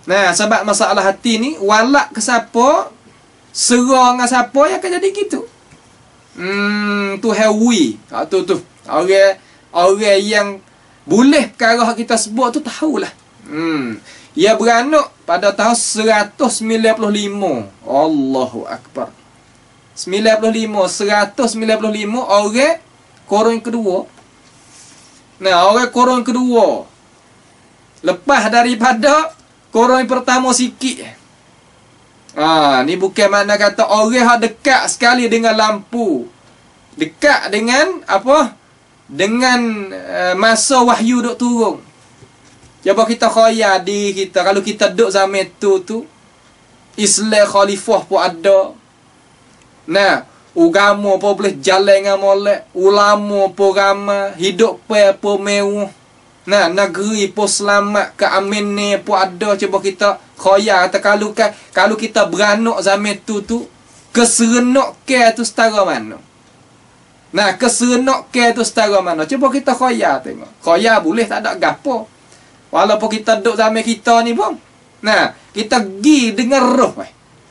B: Nah, sebab masalah hati ni, walak ke siapa, serah dengan siapa, yang akan jadi gitu. Tuhan wik. Tu orang yang boleh perkara kita sebut tu tahulah. Ia beranak pada tahun 195. Allahu Akbar. 195 orang korun kedua. Nah, orang korun kedua lepas daripada korun pertama sikit. Ni bukan makna kata orang yang dekat sekali dengan lampu. Dekat dengan apa? Dengan masa wahyu duk turun. Cuba kita khayal diri kita, kalau kita duduk zaman tu Islam khalifah pun ada. Nah, agama pun boleh jalan dengan molek, ulama pun ramai, hidup pun mewah. Nah, negeri pun selamat, keamanan pun ada. Cuba kita khayal, kata kalau kita beranak zaman tu keserenok ke tu setara mana? Nah, keserenok ke tu setara mana? Cuba kita khayal tengok. Khayal boleh tak ada gapo. Walaupun kita duduk zaman kita ni pun. Nah, kita pergi dengan roh.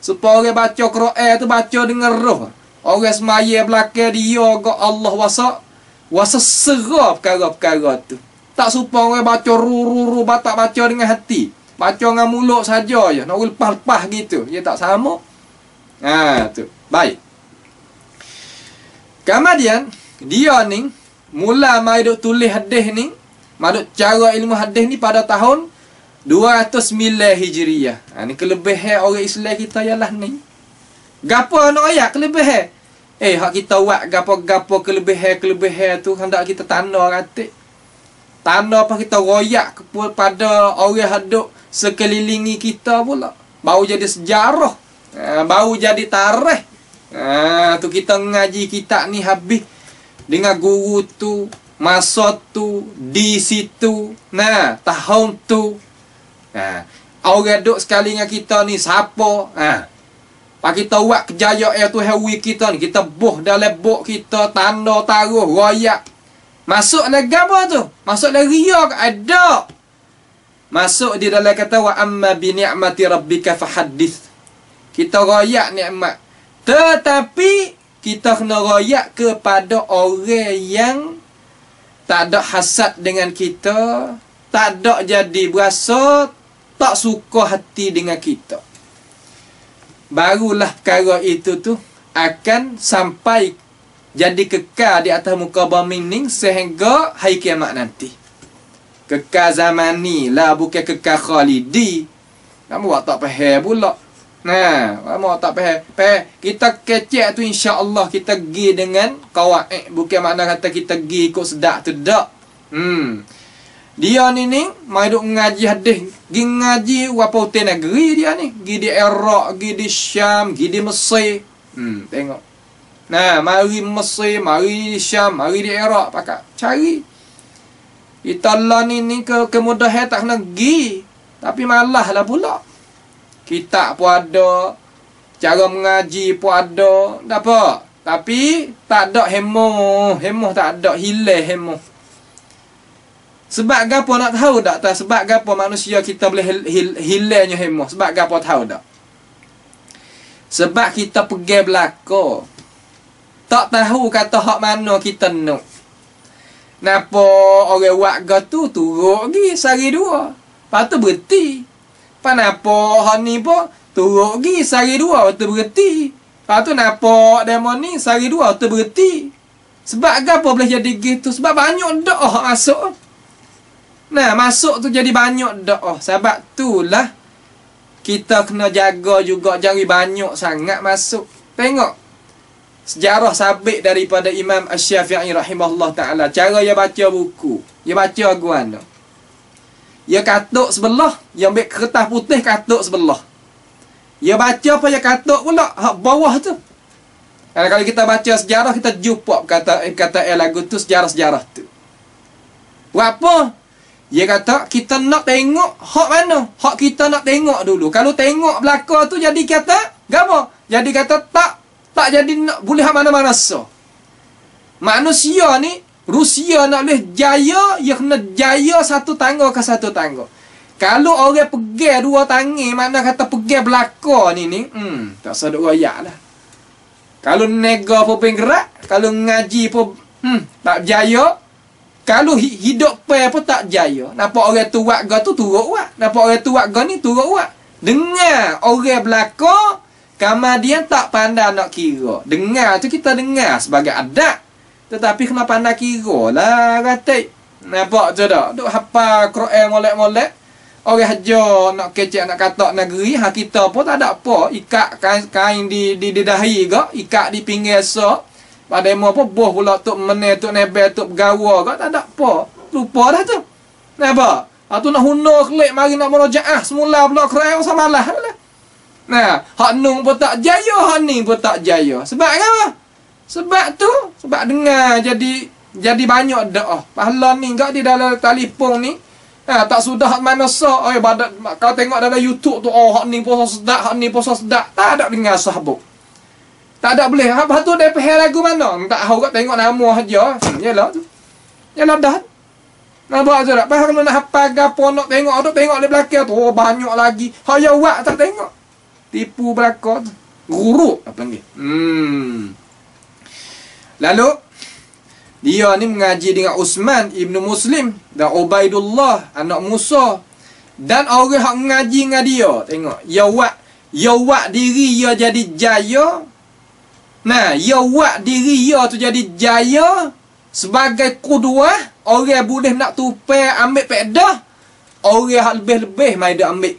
B: Supaya orang baca Quran tu baca dengan roh. Orang semaya belakang dia ke Allah wasa serap perkara-perkara tu. Tak supaya orang baca ru tak baca dengan hati. Baca dengan mulut saja je. Nak lepas-lepas gitu. Dia tak sama. Tu. Baik. Kemudian, dia ni mula mai duk tulis hadis ni. Maduk cara ilmu hadis ni pada tahun 209 Hijriah. Ni kelebihan orang Islam kita ialah ni. Gapo nak ayat kelebihan? Hak kita buat gapo-gapo kelebihan tu hendak kita tanda ratik. Tanda apa kita royak kepada orang haduk sekelilingi kita pula. Baru jadi sejarah. Baru jadi tarikh. Tu kita ngaji kitab ni habis dengan guru tu. Masa tu, di situ, tahun tu. Orang duduk sekali dengan kita ni, siapa? Pak kita buat kejayaan tu hawi kita ni. Kita buh dalam buk kita, tanda, taruh, royak. Masuk lagi apa tu? Masuk lagi ria ke? Ada. Masuk di dalam kata, wa amma bi ni'mati rabbika fahaddith. Kita royak nikmat. Tetapi, kita kena royak kepada orang yang tak ada hasad dengan kita, tak ada jadi berasa tak suka hati dengan kita. Barulah perkara itu tu akan sampai jadi kekal di atas muka bumi ni sehingga hari kiamat nanti. Kekal zamani lah, bukan kekal khalidi. Kamu buat tak faham pula. Kamu tak faham. Kita kecek tu insya-Allah kita pergi dengan qawaid, bukan makna kata kita pergi ikut sedak tu dak. Dia ni mai duk ngaji hadis, pergi ngaji apa hotel negeri dia ni, pergi di Iraq, pergi di Syam, pergi di Mesir. Tengok. Mari Mesir, mari di Syam, mari di Iraq, pakak cari. Kita lah ni kemudahan tak kena pergi, tapi malah lah pula. Kitab pun ada, cara mengaji pun ada, tak apa. Tapi tak ada hemoh tak ada, hilang hemoh. Sebab gapo nak tahu tak? Sebab gapo manusia kita boleh hilangnya hemoh? Sebab gapo tahu tak? Sebab kita pergi belaka. Tak tahu kata hak mana kita nak. Napa orang warga tu turut lagi sehari dua. Lepas tu berhenti. Kenapa hak ni pun Turuk gi sehari dua betul berhenti. Lepas tu nampak demo ni sehari dua betul berhenti. Sebab apa boleh jadi gitu? Sebab banyak doa masuk. Nah, masuk tu jadi banyak doa. Sebab itulah kita kena jaga juga jangan banyak sangat masuk. Tengok sejarah sabit daripada Imam Asy-Syafi'i rahimahullah ta'ala. Cara dia baca buku. Dia baca aguan. Dia katuk sebelah. Dia ambil kertas putih katuk sebelah. Dia baca apa dia katuk pula. Hak bawah tu. Kalau kita baca sejarah, kita jumpa kata lagu tu sejarah-sejarah tu. Buat apa? Dia kata, kita nak tengok hak mana? Hak kita nak tengok dulu. Kalau tengok belakang tu jadi kata, apa? Jadi kata tak jadi nak boleh hak mana-mana so. Manusia ni, Rusia nak boleh jaya, dia kena jaya satu tangga ke satu tangga. Kalau orang pegang dua tangan, mana kata pegang belakang ni, tak sedut royak lah. Kalau nega pun penggerak, kalau ngaji pun tak jaya. Kalau hidup pun tak jaya. Nampak orang tua ga tu turut wak. Nampak orang tua ga ni turut wak. Dengar orang belakang, kemudian tak pandai nak kira. Dengar tu kita dengar sebagai adat. Tetapi kena pandai kira lah kata. Nampak tu tak? Duk hafal Quran molek-molek. Orang haja nak kecek nak katak negeri, hak kita pun tak ada apa. Ikat kain di dahi ke, ikat di pinggir sok. Pada mau apa boh pula tok meneh tok nebel tok bergawa ke, tak ada apa. Lupa dah tu. Nampak? Tu nak hunur klik mari nak murojaah semula pula Quran sama lah. Nah, hak nung pun tak jaya, hak ni pun tak jaya. Sebab apa? Sebab tu, sebab dengar jadi banyak doa. Pahala ni enggak di dalam telefon ni. Tak sudah mana so. Kau tengok dalam YouTube tu, hak ni puasa sedap, hak ni puasa sedap. Tak ada dengar sahabat. Tak ada boleh. Apa tu dia pergi lagu mana? Tak tahu kau tengok nama aja. Yalah tu. Yalah dah. Nampak je tak? Pas kalau nak hafal gapo nak tengok di belakang tu, banyak lagi. Hak ya wak tak tengok. Tipu belakang tu. Guru apa panggil. Lalu dia ni mengaji dengan Utsman ibnu Muslim dan Ubaidullah anak Musa dan orang hak mengaji dengan dia. Tengok, ya wak diri dia jadi jaya. Nah, ya wak diri dia tu jadi jaya sebagai qudwah. Orang boleh nak tupai ambil pedah. Orang hak lebih-lebih mai dia ambil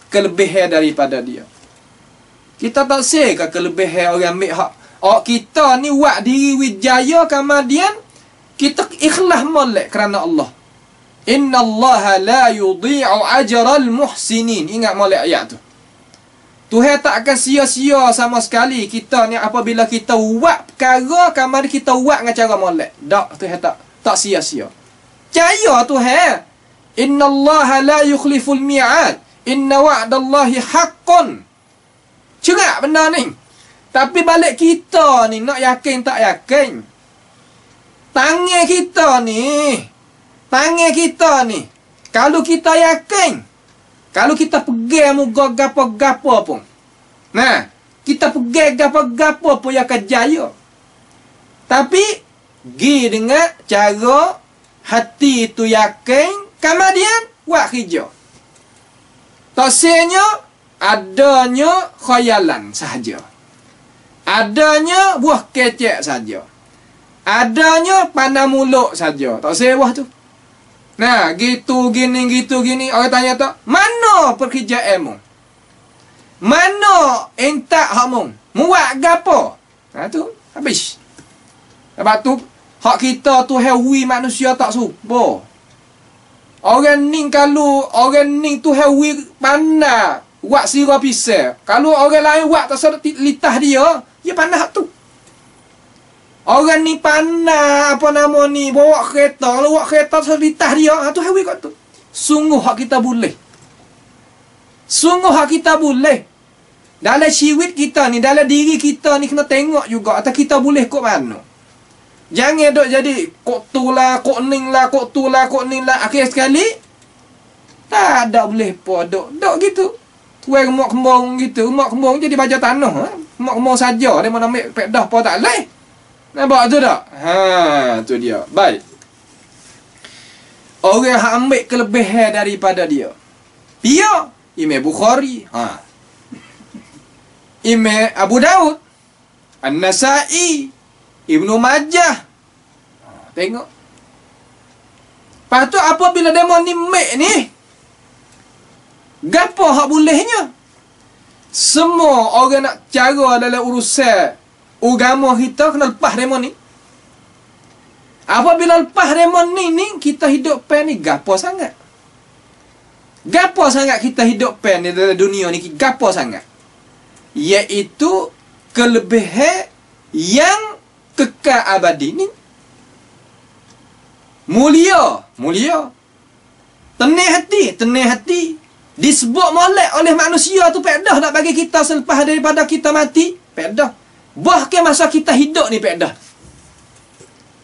B: kelebihan daripada dia. Kita tak say ke kelebihan orang ambil hak. Kita ni wak diri wijaya kemudian kita ikhlas molek kerana Allah. Inna Allah la yudhi'u ajral muhsinin. Ingat molek ayat tu. Tuhan tak akan sia-sia sama sekali kita ni apabila kita buat perkara kemudian kita buat dengan cara molek. Tak, Tuhan tak sia-sia. Percaya Tuhan. Inna Allah la yukhliful mi'ad. Inna wa'dallahi haqqun. Cerak benda ni. Tapi balik kita ni nak yakin tak yakin. Tangan kita ni, kalau kita yakin, kalau kita pegang muka gapo-gapo pun, nah, kita pegang gapo-gapo pun yang akan jaya. Tapi, gi dengan cara hati tu yakin, kemudian buat kerja. Toksanya, adanya khayalan sahaja. Adanya buah kecek saja. Adanya pandang muluk saja. Tak sewah tu. Nah, gitu gini. Orang tanya tak, mana pekerjaanmu? Mana entak hakmu? Muat gapo? Tu habis. Sebab tu hak kita tu hewi manusia tak supa. Orang ni tu hewi pandai buat sira pisau. Kalau orang lain buat tak sedar litah dia pandai hak tu. Orang ni pandai apa nama ni bawa kereta. Kalau bawa kereta seritah dia, tu hawi kat tu. Sungguh hak kita boleh. Dalam syawit kita ni, dalam diri kita ni kena tengok juga atau kita boleh kok mana. Jangan dok jadi kok tu lah, kok ning lah, kok tu lah, kok ning lah. Akhir sekali tak ada boleh apa dok gitu. Tuai mak kembang gitu, mak kembang jadi baja tanah. Mak kembang saja dia mana ambil pedah apa tak leh. Nampak tu tak? Tu dia. Baik. Orang yang ambil kelebihan daripada dia. Dia Imam Bukhari. Imam Abu Daud, An-Nasa'i, Ibnu Majah. Tengok. Lepas tu apabila demo ni mek ni, gapo hak bolehnya? Semua orang nak cara dalam urusan agama kita kena lepas demo ni. Apabila lepas demo ni kita hidup pen ni gapo sangat. Gapo sangat kita hidup pen ni dalam dunia ni, gapo sangat. Iaitu kelebihan yang kekal abadi ni. Mulia. Tenang hati. Disebut molek oleh manusia tu pedah nak bagi kita selepas daripada kita mati, pedah. Bahkan masa kita hidup ni pedah.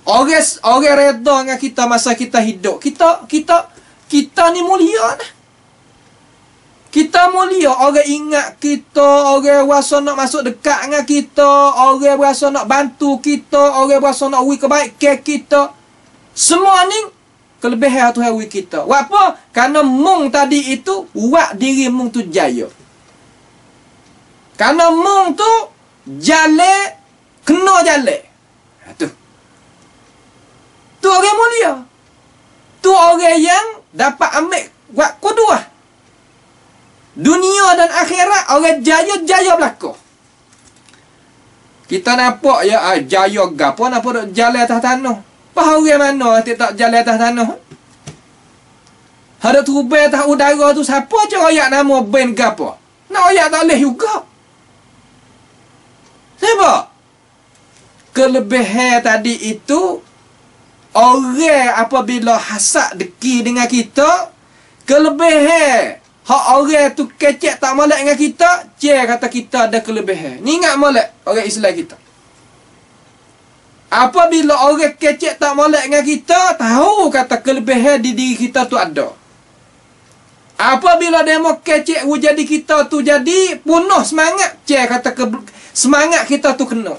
B: Orang reda dengan kita masa kita hidup. Kita ni mulia dah. Kita mulia, orang ingat kita, orang berasa nak masuk dekat dengan kita, orang berasa nak bantu kita, orang berasa nak beri kebaikan kita. Semua ni kelebihan Tuhan beri kita. Apa? Kerana mung tadi itu buat diri mung tu jaya. Kerana mung tu jalan, kena jalan. Tu orang mulia. Tu orang yang dapat ambil buat kuduah. Dunia dan akhirat orang jaya berlaku. Kita nampak ya jaya gapo napa duk jalan atas tanah. Apa orang mana tak jalan atas tanah? Ada terbang atas udara tu siapa je royak nama ben gapo? Nak royak tak boleh juga. Sebab kelebihan tadi itu orang apabila hasad deki dengan kita, kelebihan hak orang tu kecek tak molek dengan kita, kata kita ada kelebihan. Ni ingat molek orang Islam kita. Apabila orang kecek tak molek dengan kita, tahu kata kelebihan di diri kita tu ada. Apabila demo kecek jadi kita tu jadi punah semangat, kata semangat kita tu kena.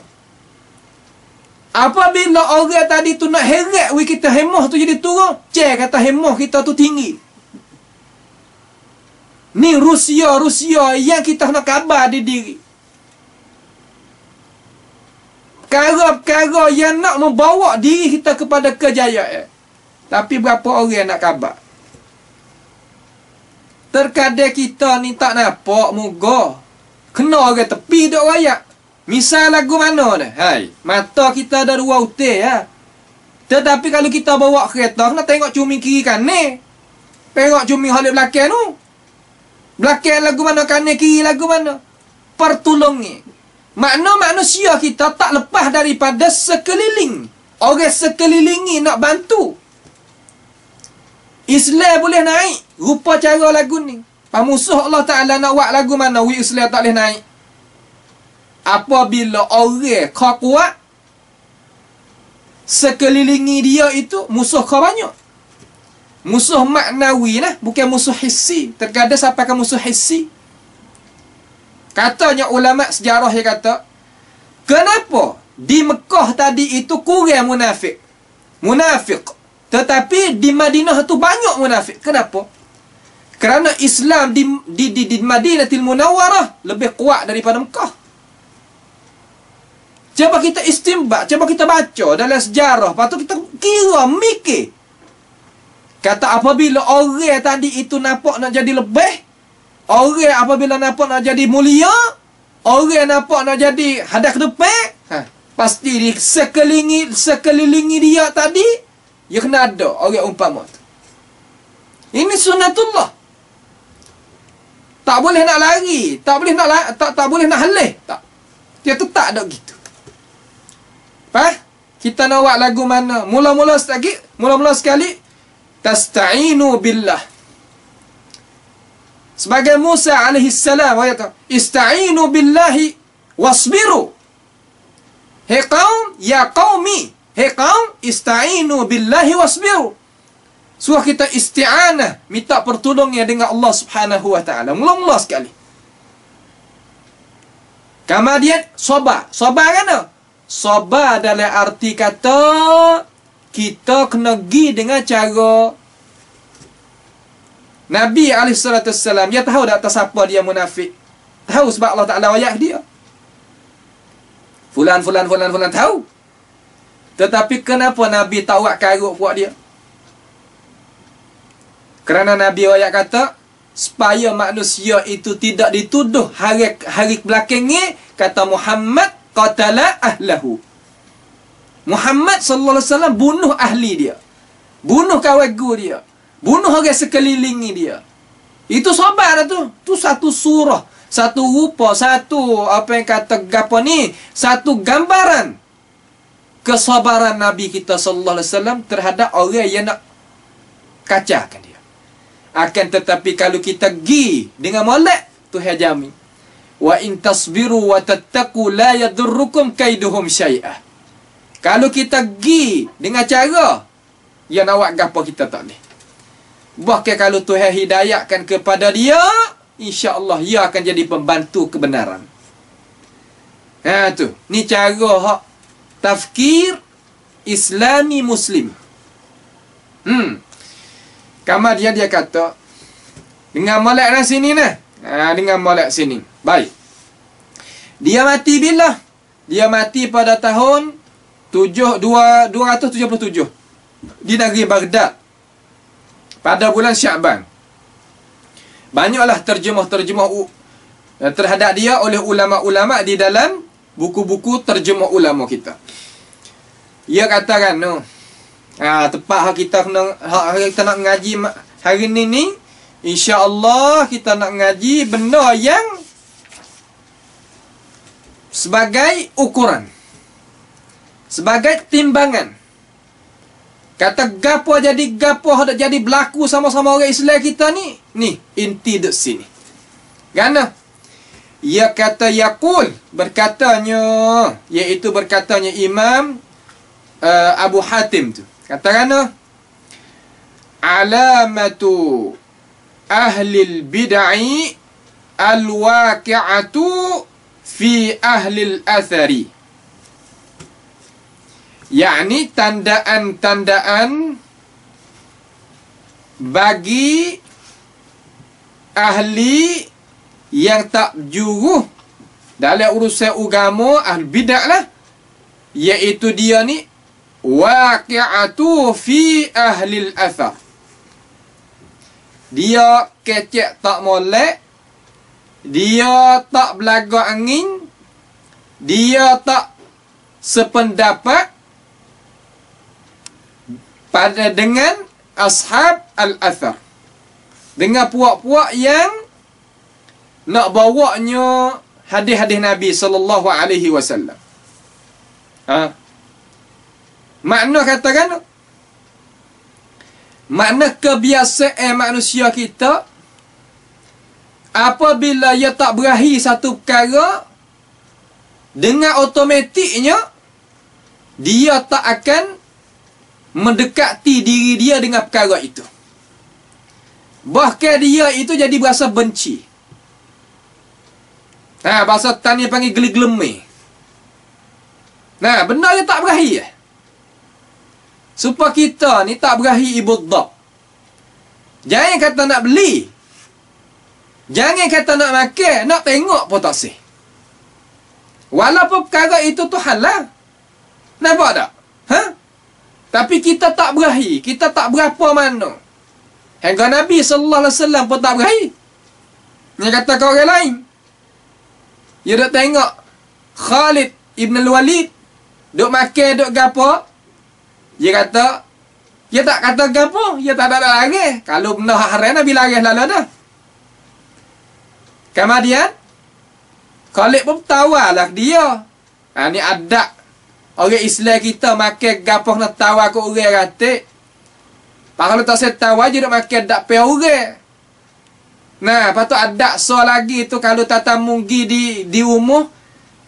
B: Apabila orang tadi tu nak heret kita hemah tu jadi turun, kata hemah kita tu tinggi. Ni Rusia yang kita nak kabar di diri. Perkara-perkara yang nak membawa diri kita kepada kejayaan. Tapi berapa orang nak kabar? Terkadang kita ni tak nampak muka. Kena orang tepi duk rayak. Misal lagu mana dah? Hai, mata kita ada dua utai ya. Tetapi kalau kita bawa kereta, kena tengok cumi kiri kanan. Tengok cumi halik belakang tu. Belakang lagu mana, kanan kiri lagu mana. Pertolongi. Makna manusia kita tak lepas daripada sekeliling. Orang sekelilingi nak bantu. Islam boleh naik. Rupa cara lagu ni. Musuh Allah Ta'ala nak buat lagu mana, Islam tak boleh naik. Apabila orang kau kuat, sekelilingi dia itu musuh kau banyak. Musuh maknawi lah, bukan musuh hissi. Terkadang sampai ke musuh hissi. Katanya ulama sejarah yang kata, kenapa di Mekah tadi itu kurang munafik? Tetapi di Madinah itu banyak munafik. Kenapa? Kerana Islam di Madinatul Munawwarah lebih kuat daripada Mekah. Cuba kita istimbat, cuba kita baca dalam sejarah. Lepas tu kita kira, mikir. Kata apabila orang tadi itu nampak nak jadi lebih, orang apabila nampak nak jadi mulia, orang nampak nak jadi hadap ke depan, pasti di sekelilingi dia tadi, dia kena ada orang umpama tu. Ini sunnatullah. Tak boleh nak lari, tak boleh nak halih, tak. Dia tu tak ada gitu. Kita nak buat lagu mana? Mula-mula sekali tasta'inu billah. Sebagai Musa alaihi salam kata, ista'inu billahi wasbiru. Hei qaum, ya qaumi, hei qaum, ista'inu billahi wasbiru. Suruh kita isti'anah, minta pertolongan dengan Allah Subhanahu wa taala. Mula-mula sekali. Kemudian sabar. Sabar kan? Sabar dalam arti kata kita kena pergi dengan cara Nabi SAW, dia tahu tak atas apa dia munafik. Tahu sebab Allah Ta'ala wayak dia. Fulan tahu. Tetapi kenapa Nabi tak buat karut buat dia? Kerana Nabi ayat kata, supaya manusia itu tidak dituduh hari belakang ni, kata Muhammad qatala ahlahu. Muhammad sallallahu alaihi wasallam bunuh ahli dia. Bunuh kawan dia. Bunuh orang sekeliling dia. Itu sabar tu. Tu satu surah, satu rupa, satu apa yang kata gapo ni, satu gambaran kesabaran Nabi kita sallallahu alaihi wasallam terhadap orang yang nak kacahkan dia. Akan tetapi kalau kita pergi dengan molek, Tuhan jamin, wa in tasbiru wa tattaqu la yadurrukum kaiduhum syai'ah. Kalau kita pergi dengan cara yang nak buat gapo kita tak boleh. Bahkan kalau Tuhan hidayahkan kepada dia, insya-Allah ia akan jadi pembantu kebenaran. Tu. Ni cara hak tafkir Islami Muslim. Kemudian dia kata, dengan molek dah sini nah. Dengan molek sini. Baik. Dia mati bila? Dia mati pada tahun 277 di negeri Baghdad pada bulan Syaban. Banyaklah terjemah-terjemah terhadap dia oleh ulama-ulama di dalam buku-buku terjemah ulama kita. Ia katakan tepat kita nak ngaji hari ni insya-Allah kita nak ngaji benda yang sebagai ukuran, sebagai timbangan. Kata gapo jadi gapo hendak jadi berlaku sama-sama orang Islam kita ni inti dek sini. Gana? Ia kata yaqul, berkatanya, iaitu berkatanya Imam Abu Hatim tu. Kata gana? Alamatu ahli bid'ah al-waqi'atu fi ahli al-athari. Yakni tandaan-tandaan bagi ahli yang tak juruh dalam urusan agama, ahli bid'ah lah, iaitu dia ni waqi'atu fi ahli al-athar. Dia kecek tak molek, dia tak belaga angin, dia tak sependapat dengan ashab al-athar, dengan puak-puak yang nak bawanya hadis-hadis Nabi sallallahu alaihi wasallam. Makna katakan, makna kebiasaan manusia kita apabila ia tak berahi satu perkara, dengan automatiknya dia tak akan mendekati diri dia dengan perkara itu. Bahkan dia itu jadi berasa benci. Bahasa tani panggil geli-gelemi. Benda yang tak berahi. Supaya kita ni tak berahi ibuddak. Jangan kata nak beli, jangan kata nak makan, nak tengok pun tak sih. Walaupun perkara itu tu halal. Nampak tak? Tapi kita tak berahi, kita tak berapa mana. Hingga Nabi sallallahu alaihi wasallam pun tak berahi. Dia kata ke orang lain, dia duk tengok Khalid ibn al-Walid duk makan, duk gapo. Dia kata, dia tak kata gapo, dia tak ada lagi. Kalau benda haram Nabi lari lalu dah. Kemudian Khalid pun tawalah dia. Ni adab orang Islam kita, makan gapo nak tawa ke orang ratik. Kalau tak saya tawa je nak makan dak pe orang. Patut adab so lagi tu, kalau tatamu pergi di rumah,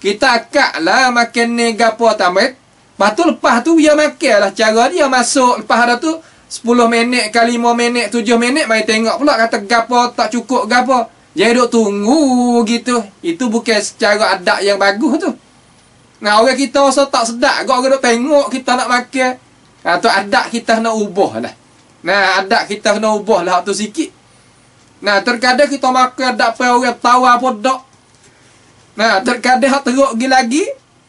B: kita akaklah makan ni gapo tamat. Patut lepas tu dia makanlah cara dia masuk. Lepas ada tu 10 minit ke 5 minit, 7 minit mai tengok pula kata gapo tak cukup gapo. Jadi duk tunggu gitu. Itu bukan secara adab yang bagus tu. Orang kita rasa tak sedap, orang duk tengok kita nak makan. Tu adab kita nak ubah lah. Adab kita kena ubah lah tu sikit. Terkadang kita makan adab pe orang tawa pun dak. Terkadang hak teruk lagi,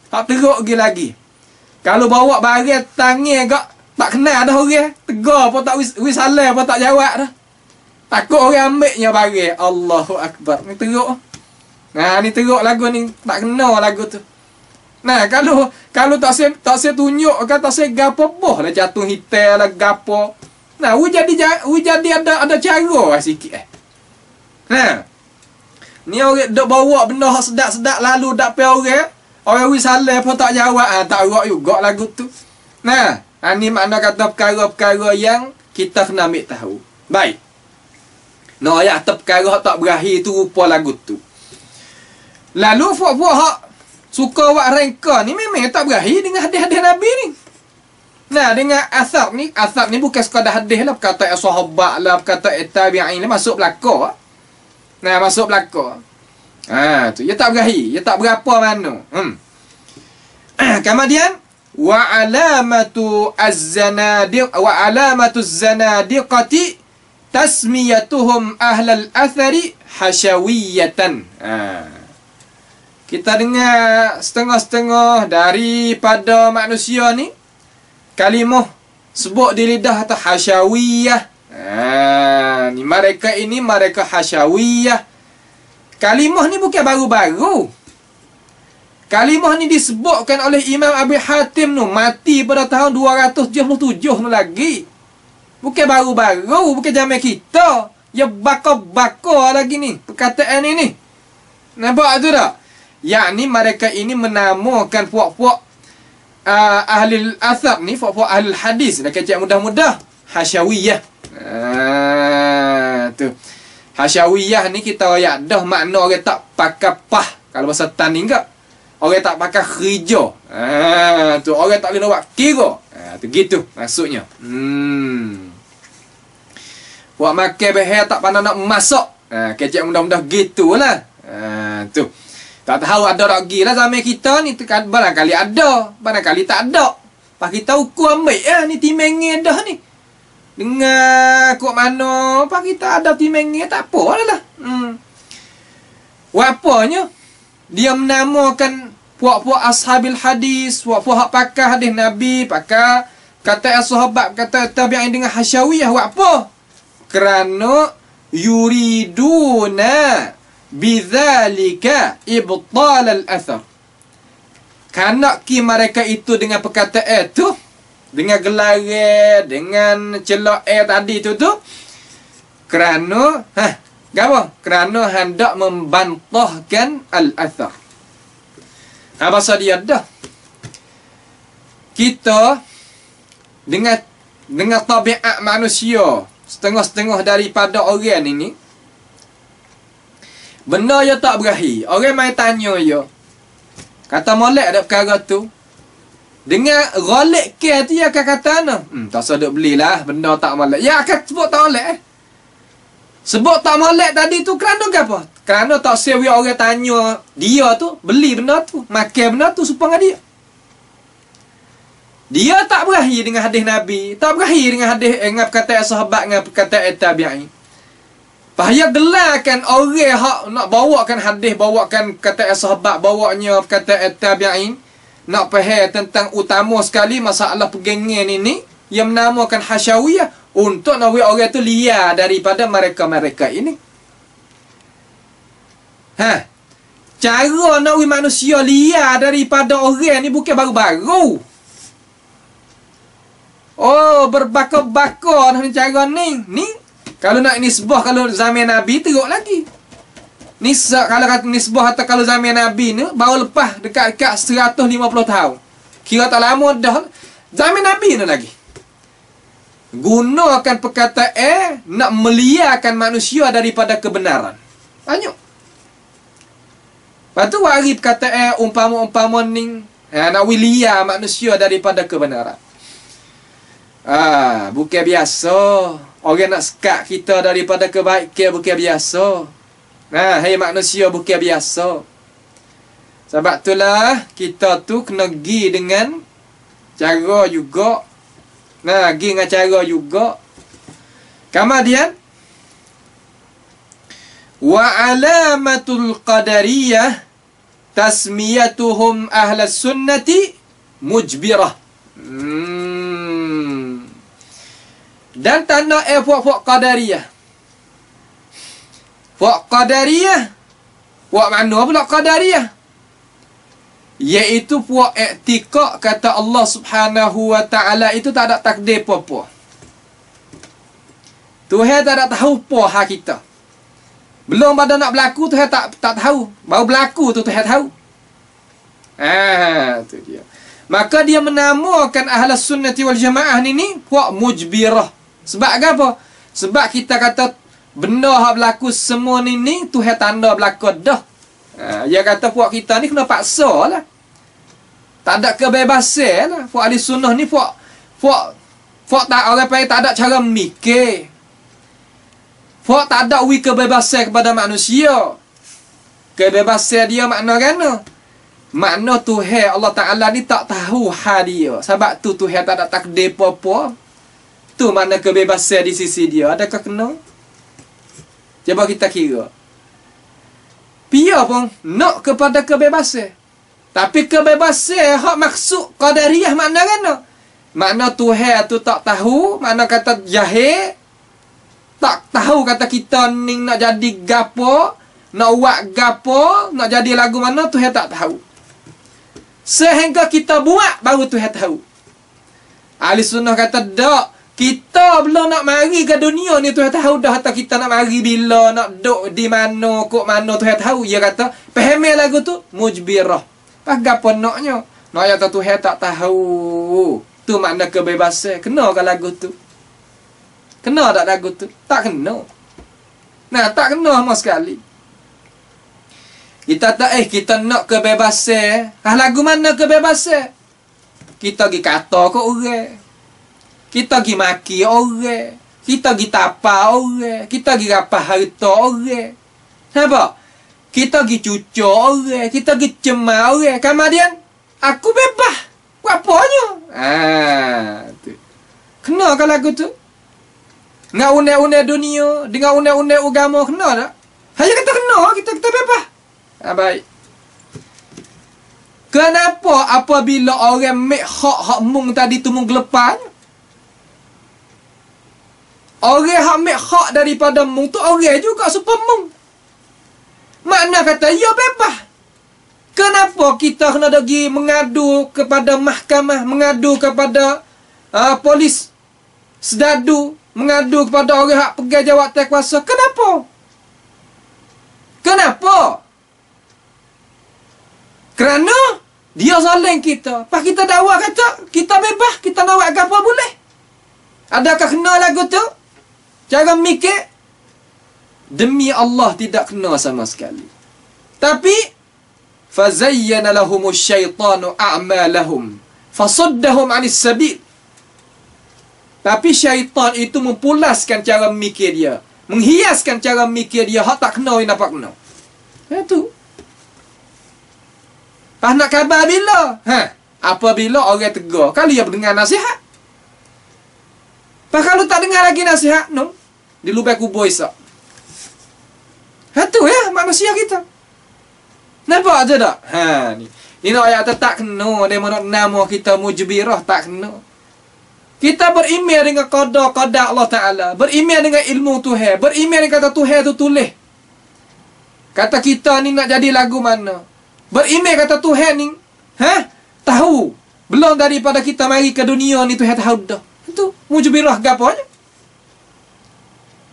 B: Tak teruk lagi. Kalau bawa barang tangan gak tak kenal dah orang. Tegar pun tak wis salam pun tak jawab dah. Takut orang ambilnya barang. Allahu Akbar. Ni teruk. Nah, ni teruk lagu ni. Tak kena lagu tu. Nah, kalau tak saya tunjuk kan tak saya gapo boh lah jatuh hitam lah gapo. Nah, jadi ada cara lah sikit Nah. Ni orang dok bawa benda sedap-sedap lalu dak pe orang. Orang wis salah pun tak jawab. Tak erak juga lagu tu. Nah, ni makna kata perkara-perkara yang kita kena ambil tahu. Baik. No ayat perkara tak berakhir tu rupa lagu tu. Lalu fuak-fuak hak suka wak rengka ni memang tak berakhir dengan hadis-hadis Nabi ni. Nah, dengan asar ni bukan sekadar hadis lah, perkataan sahabat lah, perkataan tabi'in lah, masuk belaka. Nah, masuk belaka. Tu ia tak berakhir, ia tak berapa mana. Kemudian wa alamatu az-zanadiqati tasmiyatuhum ahlal athari hashawiyatan. Kita dengar setengah-setengah daripada manusia ni kalimah sebut di lidah atau hasyawiyah. Ni mereka hasyawiyah. Kalimah ni bukan baru-baru. Kalimah ni disebutkan oleh Imam Abi Hatim tu mati pada tahun 277 tu lagi. Bukan baru-baru, bukan zaman kita. Ya bakar-bakar lagi ni perkataan ini. Nampak tu tak? Yakni mereka ini menamakan puak-puak ahli al-athar ni, puak-puak ahli hadis. Dah kecek mudah-mudah. Hasyawiyah. Tu. Hasyawiyah ni kita ayat dah makna orang tak pakai pah. Kalau bahasa tani enggak. Orang tak pakai kerja. Tu orang tak boleh nak buat kira. Tu gitu maksudnya. Puak makan behel tak pandai nak masak. Kecek mudah-mudah gitulah. Tu. Tak tahu ada tak pergi lah zaman kita ni. Barangkali ada. Barangkali tak ada. Pas kita ukur ambil ni timengnya dah ni. Dengar kok mana. Pas kita ada timengnya tak apa lah. Wapanya. Dia menamakan puak-puak ashabil hadis. Puak-puak pakai hadis Nabi. Pakai kata sahabat. Kata tabi'in dengan hasyawiyah. Wapa? Kerana yuriduna bidzalika ibtal al-athar. Kanak ki mereka itu dengan perkataan tu, dengan gelaran, dengan celak tadi tu kerana apa? Kerana hendak membantahkan al-athar. Bahasa dia dah. Kita dengan tabiat manusia setengah-setengah daripada orang ini, benda yang tak berakhir. Orang main tanya ya. Kata molek ada perkara tu. Dengan golek ke tu dia akan kata no. Tak usah duk belilah benda tak molek. Ya akan sebut tak molek. Sebut tak molek tadi tu kerana apa? Kerana tak sewi orang tanya dia tu beli benda tu, makan benda tu supaya dia. Dia tak berakhir dengan hadis Nabi, tak berakhir dengan hadis dengan perkataan sahabat, dengan perkataan tabi'in. Pahaya gelarkan orang hak nak bawakan hadis, bawakan kata sahabat, bawanya kata tabi'in, nak faham tentang utama sekali masalah pegangan ini yang menamakan hasyawiyah untuk nak buat orang tu liar daripada mereka-mereka ini. Cara nak buat manusia liar daripada orang ni bukan baru-baru. Oh, berbakar-bakar dengan cara ni. Ni kalau nak nisbah kalau zaman Nabi teruk lagi. Kalau kata nisbah atau kalau zaman Nabi ni baru lepas dekat-dekat 150 tahun. Kira tak lama dah. Zaman Nabi ni lagi. Gunakan perkataan nak meliarkan manusia daripada kebenaran. Banyak. Lepas tu wari perkataan umpama-umpama ni nak wilia manusia daripada kebenaran. Bukan biasa. Orang nak sekat kita daripada kebaikan bukan biasa. Hai manusia bukan biasa. Sebab itulah kita tu kena pergi dengan cara juga. Pergi dengan cara juga. Kemudian wa alamatul qadariyah tasmiyatuhum ahlas sunnati mujbirah. Dan tanda puak-puak Qadariyah. Puak Qadariyah. Puak mana pula Qadariyah? Iaitu puak i'tiqad kata Allah Subhanahu wa ta'ala itu tak ada takdir apa-apa. Tuhan tak ada tahu apa hak kita. Belum pada nak berlaku Tuhan tak tahu. Baru berlaku tu Tuhan tahu. Tu dia. Maka dia menamakan Ahlus Sunnati wal Jamaah ni puak mujbirah. Sebab apa? Sebab kita kata benda yang berlaku semua ni Tuhan tanda berlaku dah. Dia kata puak kita ni kena paksa lah. Tak ada kebebasan lah. Puak ahli sunnah ni puak tak orang panggil tak ada cara mikir. Puak tak ada kebebasan kepada manusia. Kebebasan dia makna kan? Makna Tuhan Allah Ta'ala ni tak tahu hal dia. Sebab tu Tuhan tak ada takdir apa-apa. Tu mana kebebasan di sisi dia. Adakah kena? Cuba kita kira. Pia pun nak kepada kebebasan. Tapi kebebasan hak maksud Qadariyah makna kan? Makna Tuhan tu tak tahu. Makna kata jahil. Tak tahu kata kita ni nak jadi gapo, nak buat gapo, nak jadi lagu mana Tuhan tak tahu. Sehingga kita buat baru Tuhan tahu. Ahli sunnah kata tak, kita belum nak mari ke dunia ni Tuhan tahu dah. Atau kita nak mari bila, nak duduk di mana, kok mana Tuhan tahu. Dia kata faham lagu tu mujbirah. Pas gapo naknya? Nak kata Tuhan tak tahu. Tu makna kebebasan. Kena ke lagu tu? Kena tak lagu tu? Tak kena. Nah, tak kena sama sekali. Kita tak kita nak kebebasan. Lagu mana kebebasan? Kita pergi kata ke orang. Kita pergi maki orang. Kita pergi tapa orang. Kita pergi rapah harta orang. Kenapa? Kita pergi cucuk orang. Kita pergi cemar orang. Kemudian aku bebas. Buat apanya? Tu. Kena ke lagu tu? Dengan undang-undang dunia, dengan undang-undang agama, kena tak? Hanya kata kena, kita bebas. Baik. Kenapa apabila orang mek hak mung tadi tu mung gelepan? Orang hak mek hak daripada mung tu orang juga supaya mung. Makna kata, ya bebas. Kenapa kita kena pergi mengadu kepada mahkamah, mengadu kepada polis, sedadu, mengadu kepada orang hak pegang jawatan kuasa? Kenapa? Kenapa? Kerana dia zalim kita. Pas kita dakwa kata kita bebas, kita nak buat apa boleh. Adakah kena lagu tu? Cara mikir demi Allah tidak kena sama sekali. Tapi fazayyana lahumus syaitanu a'malahum fasaddahum 'anis sabil. Tapi syaitan itu mempulaskan cara mikir dia, menghiaskan cara mikir dia, hak tak kena yang dapat kena. Itu. Pas nak khabar bila? Apabila orang tegur, kalau dia dengar nasihat. Pas kalau tak dengar lagi nasihat, no, di lubang kubur esok. Itu ya manusia kita. Nampak aja tak? Ni nak ayat tak kena, dia menurut nama kita mujbirah tak kena. Kita beriman dengan qada Allah Ta'ala. Beriman dengan ilmu Tuhan. Beriman dengan kata Tuhan tu tulis. Kata kita ni nak jadi lagu mana. Beriman kata Tuhan ni. Tahu. Belum daripada kita mari ke dunia ni Tuhan tahu dah. Itu mujbirah ke apa je.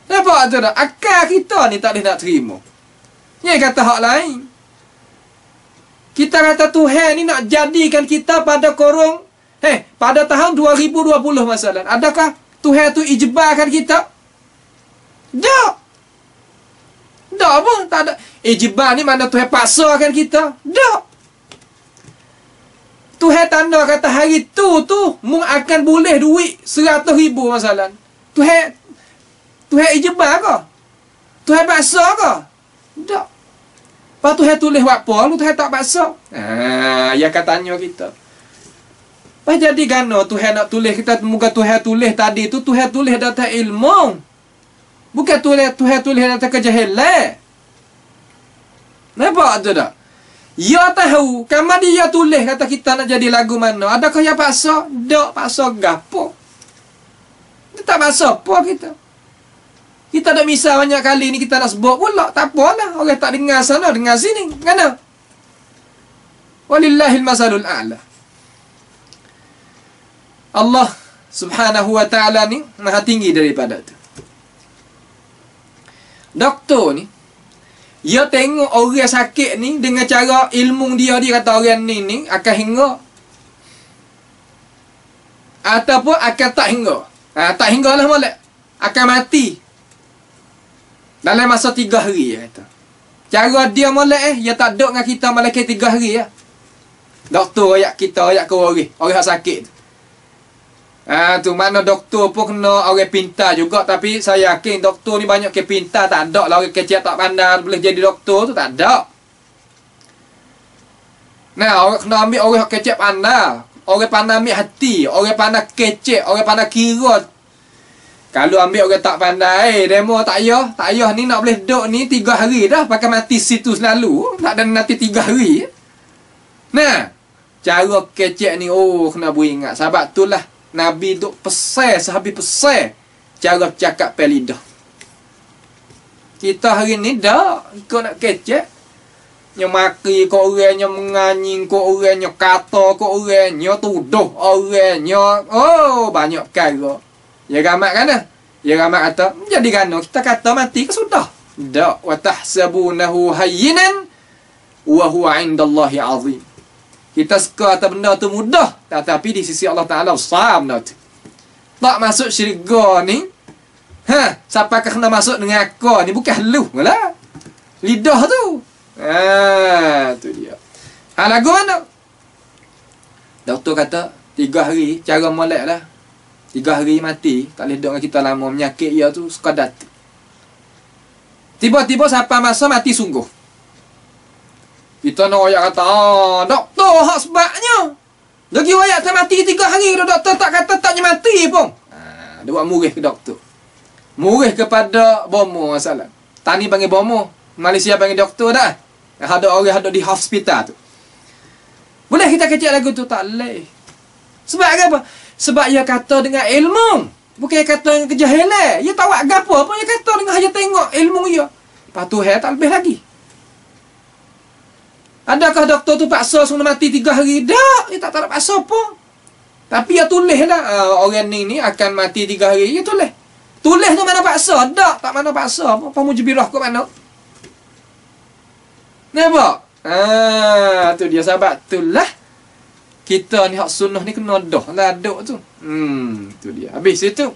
B: Nampak tu dah. Akal kita ni tak boleh nak terima. Ni kata hak lain. Kita kata Tuhan ni nak jadikan kita pada korong. Pada tahun 2020 masalah. Adakah Tuhan tu ijbarkan kita? Tak. Tak apa. Tak ada. Ijbar ni mana Tuhan paksakan kita? Tak. Tuhan tanda kata hari tu mu akan boleh duit 100,000 masalah. Tuhan ijbar ke? Tuhan paksa ke? Tak. Lepas Tuhan tulis buat apa? Lu Tuhan tak paksa. Ya katanya kita. Pas jadi gana Tuhan nak tulis kita, muka Tuhan tulis tadi tu Tuhan tulis data ilmu. Bukan Tuhan tulis data kejahilan. Nampak tu tak? Ya tahu, kamar dia tulis kata kita nak jadi lagu mana. Adakah yang paksa? Tak paksa gapo. Dia tak paksa apa kita. Kita dah misal banyak kali ni kita nak sebut pula. Tak apalah. Orang tak dengar sana, dengar sini. Mana? Walillahil masalul a'la. Allah subhanahu wa ta'ala ni maha tinggi daripada tu. Doktor ni, dia tengok orang sakit ni dengan cara ilmu dia kata orang ni akan hingga. Ataupun akan tak hingga. Tak hingga lah molek. Akan mati. Dalam masa 3 hari kata. Cara dia molek dia tak duduk dengan kita malaikat 3 hari ya. Doktor ayat kita ayat ke orang sakit. Tu mana doktor pun kena orang pintar juga. Tapi saya yakin doktor ni banyak ke pintar. Tak ada lah orang kecil tak pandai boleh jadi doktor tu. Tak ada. Nah, orang kena ambil orang kecil pandai. Orang pandai ambil hati. Orang pandai kecil. Orang pandai kira. Kalau ambil orang tak pandai, demo tak payah ni nak boleh duduk ni 3 hari dah. Pakai mati situ selalu. Tak ada nanti 3 hari. Nah, cara kecil ni kena beringat. Sebab tu lah Nabi duk pesan sehabis pesan cara cakap pelidah. Kita hari ni dah ikut nak kecek. Yang maki kau orang, yang menganying kau orang, yang kata kau orang, yang tuduh orang, yang banyak perkara. Ya gamak kan? Ya gamak kata, jadi kan kita kata mati ke sudah. Dak wa tahsabunahu hayyinan wa huwa 'indallahi 'azim. Kita suka atas benda tu mudah, tetapi di sisi Allah Taala besar benda tu. Tak masuk syurga ni. Siapa kena masuk dengan aku ni bukan lu lah. Lidah tu. Tu dia. Lagu mana? Doktor kata 3 hari cara molek lah. 3 hari mati, tak boleh duduk dengan kita lama. Menyakit ia tu suka datang. Tiba-tiba siapa masa mati sungguh. Kita nak ayat kata, doktor hak sebabnya. Lagi ayat tak mati 3 hari, doktor tak kata taknya mati pun. Dia buat murih ke doktor. Murih kepada bomo masalah. Tani panggil bomo, Malaysia panggil doktor dah. Ada orang ada di hospital tu. Boleh kita kecil lagu tu? Tak boleh. Sebab apa? Sebab ia kata dengan ilmu. Bukan ia kata dengan kejahilan. Ia tahu apa pun. Ia kata dengan hanya tengok ilmu ia. Lepas tu tak lebih lagi. Adakah doktor tu paksa semua mati 3 hari? Tak. Ia tak paksa pun. Tapi ia tulis lah. Orang ni akan mati 3 hari. Ia tulis. Tulis tu mana paksa? Tak mana paksa. Apa mujibirah ke mana? Nampak? Tu dia sahabat tu lah. Kita ni hak sunnah ni kena dah lah duk tu. Tu dia. Habis itu.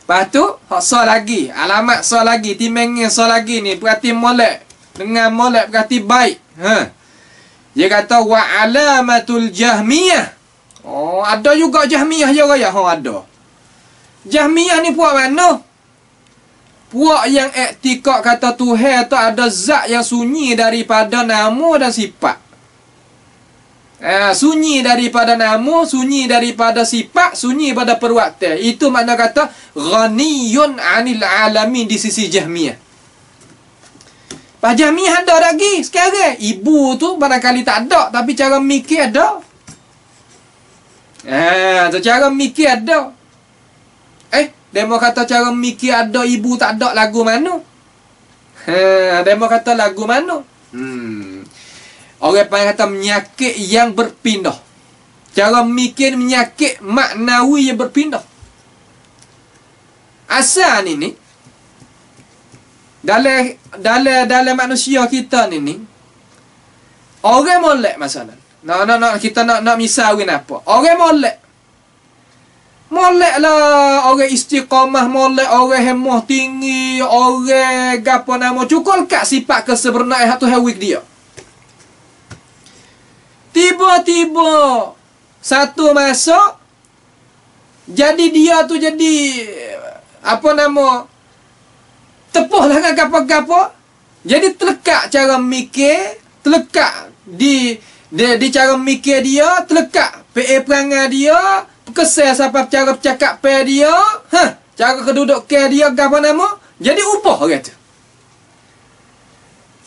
B: Lepas tu, hak so lagi. Alamat so lagi. Timengnya so lagi ni. Perhati molek. Dengan molek perhati baik. Dia kata, wa alamatul jahmiyah. Ada juga jahmiyah je raya. Ada. Jahmiyah ni puak mana? Puak yang iktikad kata Tuhan tu ada zat yang sunyi daripada nama dan sifat. Sunyi daripada nama, sunyi daripada sifat, sunyi pada perbuatan. Itu makna kata ghaniyun 'anil alamin di sisi Jahmiyah. Pak Jahmiyah ada lagi sekarang. Ibu tu barangkali tak ada, tapi cara mikir ada. Tu cara mikir ada. Demo kata cara mikir ada, ibu tak ada, lagu mana? Demo kata lagu mana? Orang panggil kata menyakit yang berpindah. Cara mikir menyakit maknawi yang berpindah. Asal ni dalam manusia kita ni orang molek masalah. Kita nak misalkan apa? Orang molek. Molek lah orang istiqamah, molek orang hemah tinggi, orang gapo nama cukup kat sifat kesempurnaan hatu hawik dia. Tiba-tiba satu masa jadi dia tu jadi apa nama tepuh lah dengan gapo-gapo. Jadi terlekat cara mikir, terlekat di cara mikir dia, terlekat perangai dia, kesal sampai cara bercakap dia, cara keduduk dia gapo nama, jadi upah orang tu.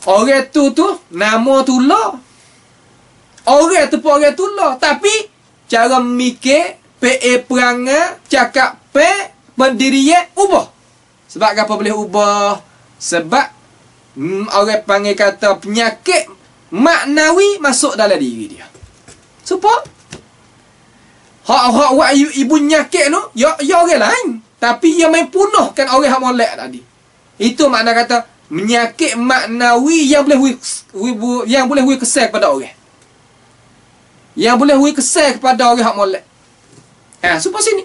B: Orang tu nama tu lah. Orang tu pun orang tu lah. Tapi cara mikir, perangai, cakap pendirian ubah. Sebab apa boleh ubah? Sebab orang panggil kata penyakit maknawi masuk dalam diri dia. Supaya hak ibu nyakit tu, ya orang lain. Tapi ia main punahkan orang hak molek tadi. Itu makna kata penyakit maknawi yang boleh hui kesal kepada orang. Yang boleh hui kesal kepada orang hak molek. Supaya sini.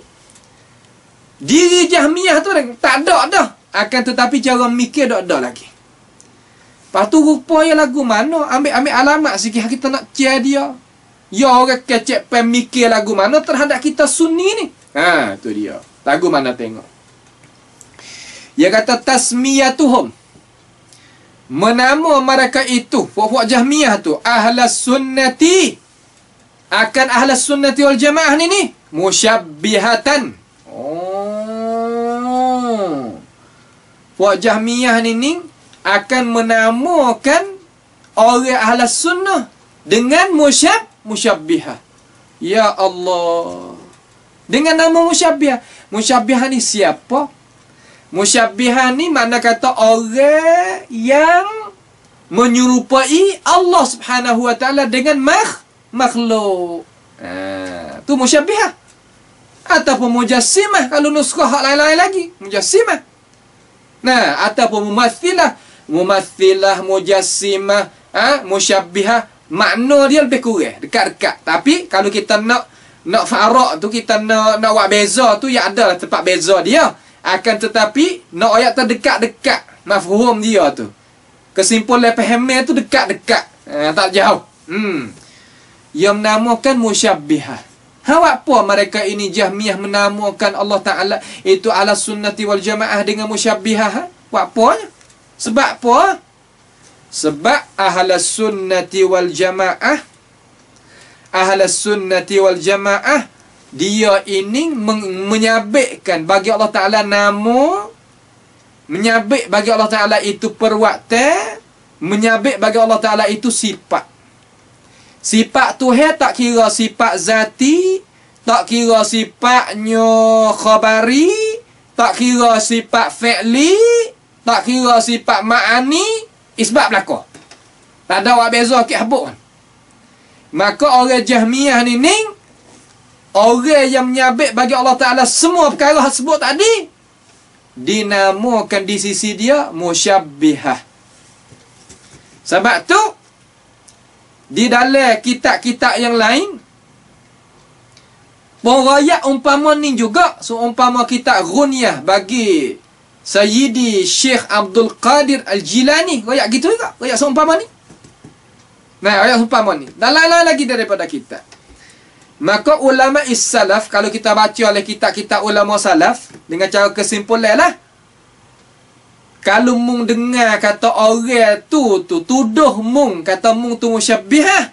B: Diri Jahmiyah tu tak ada dah. Akan tetapi cara mikir tak ada lagi. Lepas tu rupanya lagu mana? Ambil alamat sikit kita nak cia dia. Ya orang kecek pemikir lagu mana terhadap kita sunni ni. Tu dia. Lagu mana tengok. Dia kata tasmiyatuhum. Menama mereka itu, puak-puak Jahmiyah tu, ahlas sunnati. Akan ahlas sunnati wal jamaah ni musyabbihatan. Puak Jahmiyah ni akan menamakan orang ahlas sunnah dengan musyabbihah. Ya Allah. Dengan nama musyabbihah. Musyabbihah ni siapa? Musyabbihah ni makna kata orang yang menyerupai Allah Subhanahu wa taala dengan makhluk. Tu musyabbihah. Ataupun mujassimah kalau nuskah hak lain-lain lagi. Mujassimah. Ataupun mumathilah, mujassimah, musyabbihah, makna dia lebih kurang, dekat-dekat. Tapi kalau kita nak farak tu, kita nak buat beza tu, ya adalah tempat beza dia. Akan tetapi nak ayat terdekat-dekat mafhum dia tu. Kesimpulan pahamnya tu dekat-dekat. Tak jauh. Yang menamakan musyabbihah. Apa mereka ini Jahmiyah menamakan Allah Ta'ala itu ala sunnati wal jamaah dengan musyabbihah? Apanya? Sebab apa? Sebab ahlas sunnati wal jamaah, ahlas sunnati wal jamaah, dia ini menyabitkan bagi Allah Ta'ala nama, menyabit bagi Allah Ta'ala itu perwaktan, menyabit bagi Allah Ta'ala itu sifat. Sifat Tuhan tak kira sifat zati, tak kira sifatnya khabari, tak kira sifat fi'li, tak kira sifat ma'ani, isbat belakang. Tak ada awak beza ke habuk. Maka orang Jahmiyah ni orang yang menyabit bagi Allah Ta'ala semua perkara tersebut tadi dinamakan di sisi dia musyabbihah. Sebab tu di dalam kitab-kitab yang lain pengayak umpama ni juga, seumpama kitab Ghunyah bagi Sayyidi Syekh Abdul Qadir Al-Jilani, rakyat gitu juga, rakyat seumpama ni. Rakyat seumpama ni. Dan lain-lain lagi daripada kita. Maka ulama is-salaf, kalau kita baca oleh kitab-kitab ulama salaf, dengan cara kesimpulan lah, kalau mung dengar kata orang tu tuduh mung, kata mung tu musyabbihah,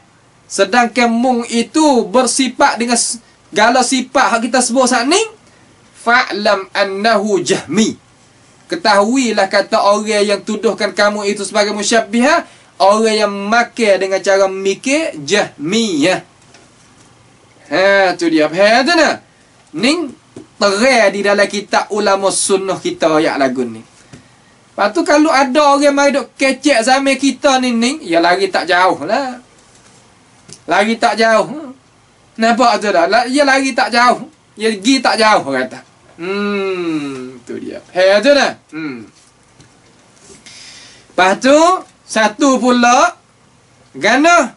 B: sedangkan mung itu bersifat dengan segala sifat yang kita sebut saat ni, fa'lam annahu jahmi. Ketahuilah kata orang yang tuduhkan kamu itu sebagai musyabbihah, orang yang makan dengan cara mikir jahmiyah. Tu dia. Tu nah. Ning terang di dalam kitab ulama sunnah kita ayat lagu ni. Lepas tu kalau ada orang mai duk kecek zaman kita ni, ya lari tak jauh lah. Lari tak jauh. Nampak tu dah? Ya lari tak jauh. Ya pergi tak jauh kata. Tu dia. Tu dah. Lepas tu satu pula gana.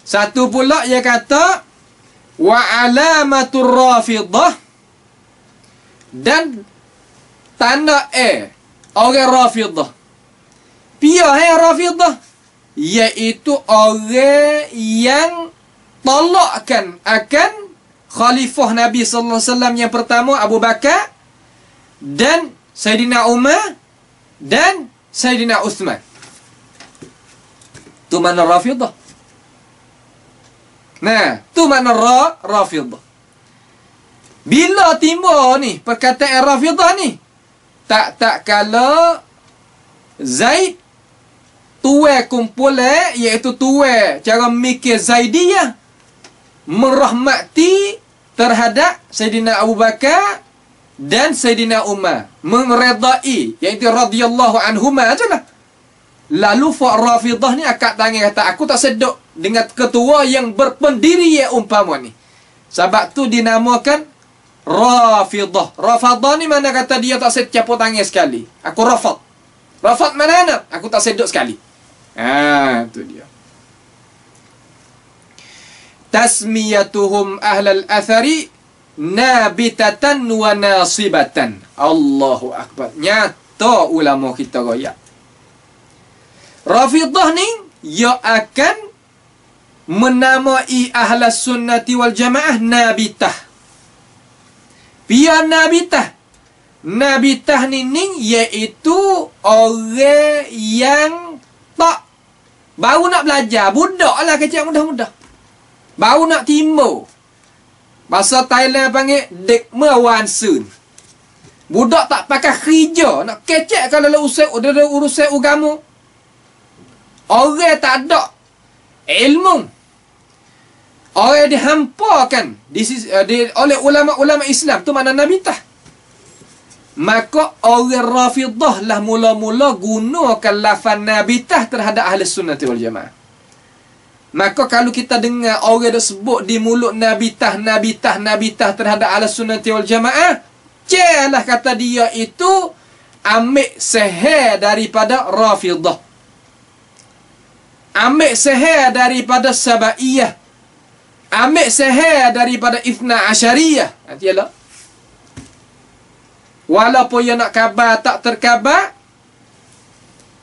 B: Satu pula dia kata wa alamatur rafidah, dan tanda orang Rafidah. Pia Rafidah iaitu orang yang tolakkan akan khalifah Nabi sallallahu alaihi wasallam yang pertama Abu Bakar dan Sayyidina Umar dan Sayyidina Uthman. Tu mana Rafidah. Tu mana Rafidah. Bila timbul ni perkataan Rafidah ni, tak kala Zaid tuai kumpul iaitu tuai cara mikir Zaidiyah merahmati terhadap Sayyidina Abu Bakar dan Sayyidina Umar, meredai iaitu radhiyallahu anhuma ajalah. Lalu Rafidah ni akak tangan kata aku tak sedok dengan ketua yang berpendiri ya umpama ni. Sebab tu dinamakan Rafidah. Rafidah ni mana kata dia tak sedok caput tangan sekali. Aku rafad. Rafad mana nak? Aku tak sedok sekali. Tu dia. Tasmiyatuhum ahlal athari nabitatan wa nasibatan. Allahu Akbar. Nyata ulama kita royak. Rafidah ni ia akan menamai ahlas sunnati wal jamaah nabitah. Pia nabitah. Nabitah ni iaitu orang yang tak baru nak belajar. Budak lah kecil mudah-mudah. Baru nak timbul. Bahasa Thailand panggil dekma wansun. Budak tak pakai kerja. Nak kecek kalau urusan agama. Orang tak ada ilmu. Orang dihampakan oleh ulama-ulama Islam. Tu mana nabitah. Maka orang Rafidah lah mula-mula gunakan lafaz nabitah terhadap ahli sunnati wal jamaah. Maka kalau kita dengar orang dah sebut di mulut nabitah terhadap ahli sunnati wal jamaah, celah kata dia itu ambil seher daripada Rafidah. Ambil seher daripada Sabaiyah. Ambil seher daripada Ithna Asyariyah. Nantilah. Walaupun ia nak khabar tak terkhabar,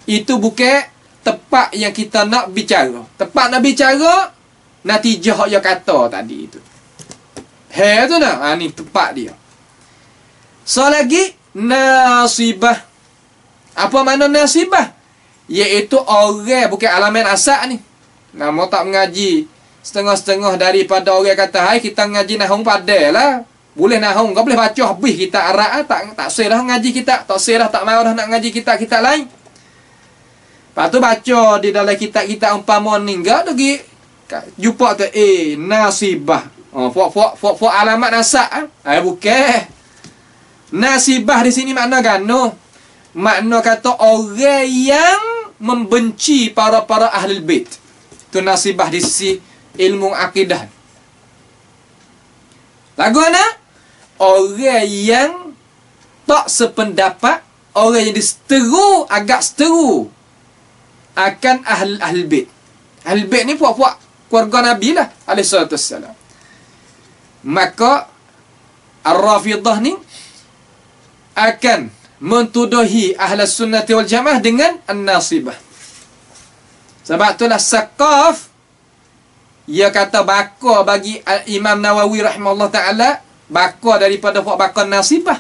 B: itu bukan tepat yang kita nak bicara. Tepat nak bicara, natijah yang kata tadi itu. Tu nak. Ni tepat dia. So lagi, nasibah. Apa makna nasibah? Iaitu orang, bukan alaman asal ni. Nama tak mengaji. Setengah-setengah daripada orang kata, hai kita mengaji nahung padai lah. Boleh nahung, kau boleh baca habis kita Arab tak selah ngaji kita. Tak selah, tak mahu dah nak ngaji kita lain. Lepas tu baca di dalam kitab-kitab umpama ni enggak lagi jumpa tu nasibah. Fok alamat nasab bukan. Nasibah di sini makna gano. Makna kata orang yang membenci para ahlul bait. Tu nasibah di sisi ilmu akidah. Lagu mana? Orang yang tak sependapat, orang yang diseteru, agak seteru akan ahlul bait. Ahlul bait ni puak-puak keluarga Nabi lah alaihi salatu wassalam. Maka Ar-Rafidah ni akan mentuduhi ahlus sunnati wal jamaah dengan an-nasibah. Sebab itulah Saqaf ia kata baka bagi Imam Nawawi rahimahullah ta'ala, baka daripada baka nasibah.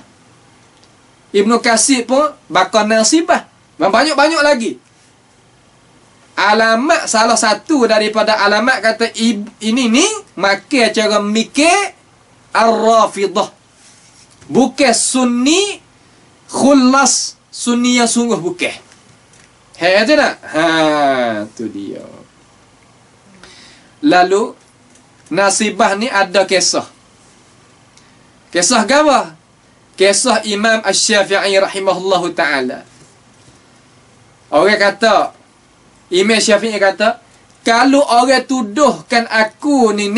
B: Ibnu Katsir pun baka nasibah. Banyak-banyak lagi. Alamat salah satu daripada alamat kata ini ni maka cara mikir Ar-Rafidah. Bukan sunni khulas, sunni yang sungguh bukan. Tu nak? Tu dia. Lalu nasibah ni ada kisah. Kisah apa? Kisah Imam Asy-Syafi'i rahimahullahu ta'ala. Orang kata, Imam Syafi'i kata, kalau orang tuduhkan aku ni,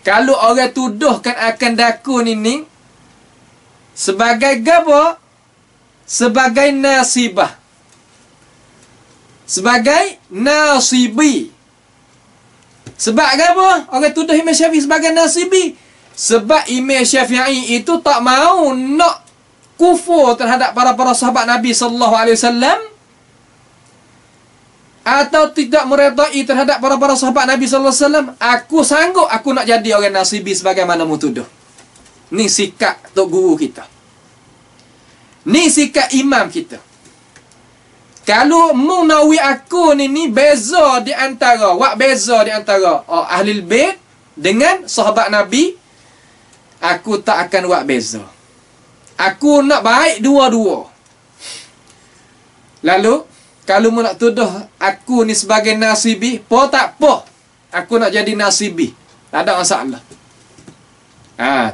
B: kalau orang tuduhkan akan daku ni, sebagai apa? Sebagai nasibah. Sebagai nasibi. Sebab apa? Orang tuduh Imam Syafi'i sebagai nasibi. Sebab Imam Syafi'i itu tak mau nak kufur terhadap para sahabat Nabi sallallahu alaihi wasallam, atau tidak meredai terhadap para sahabat Nabi sallallahu alaihi wasallam. Aku sanggup aku nak jadi orang nasibi sebagaimana mu tuduh. Ni sikap tok guru kita. Ni sikap imam kita. Kalau mu nawi aku ni beza di antara, beza di antara ahlul bait dengan sahabat Nabi, aku tak akan buat beza. Aku nak baik dua-dua. Lalu kalau mu nak tuduh aku ni sebagai nasibi, tak apa. Aku nak jadi nasibi. Tak ada masalah.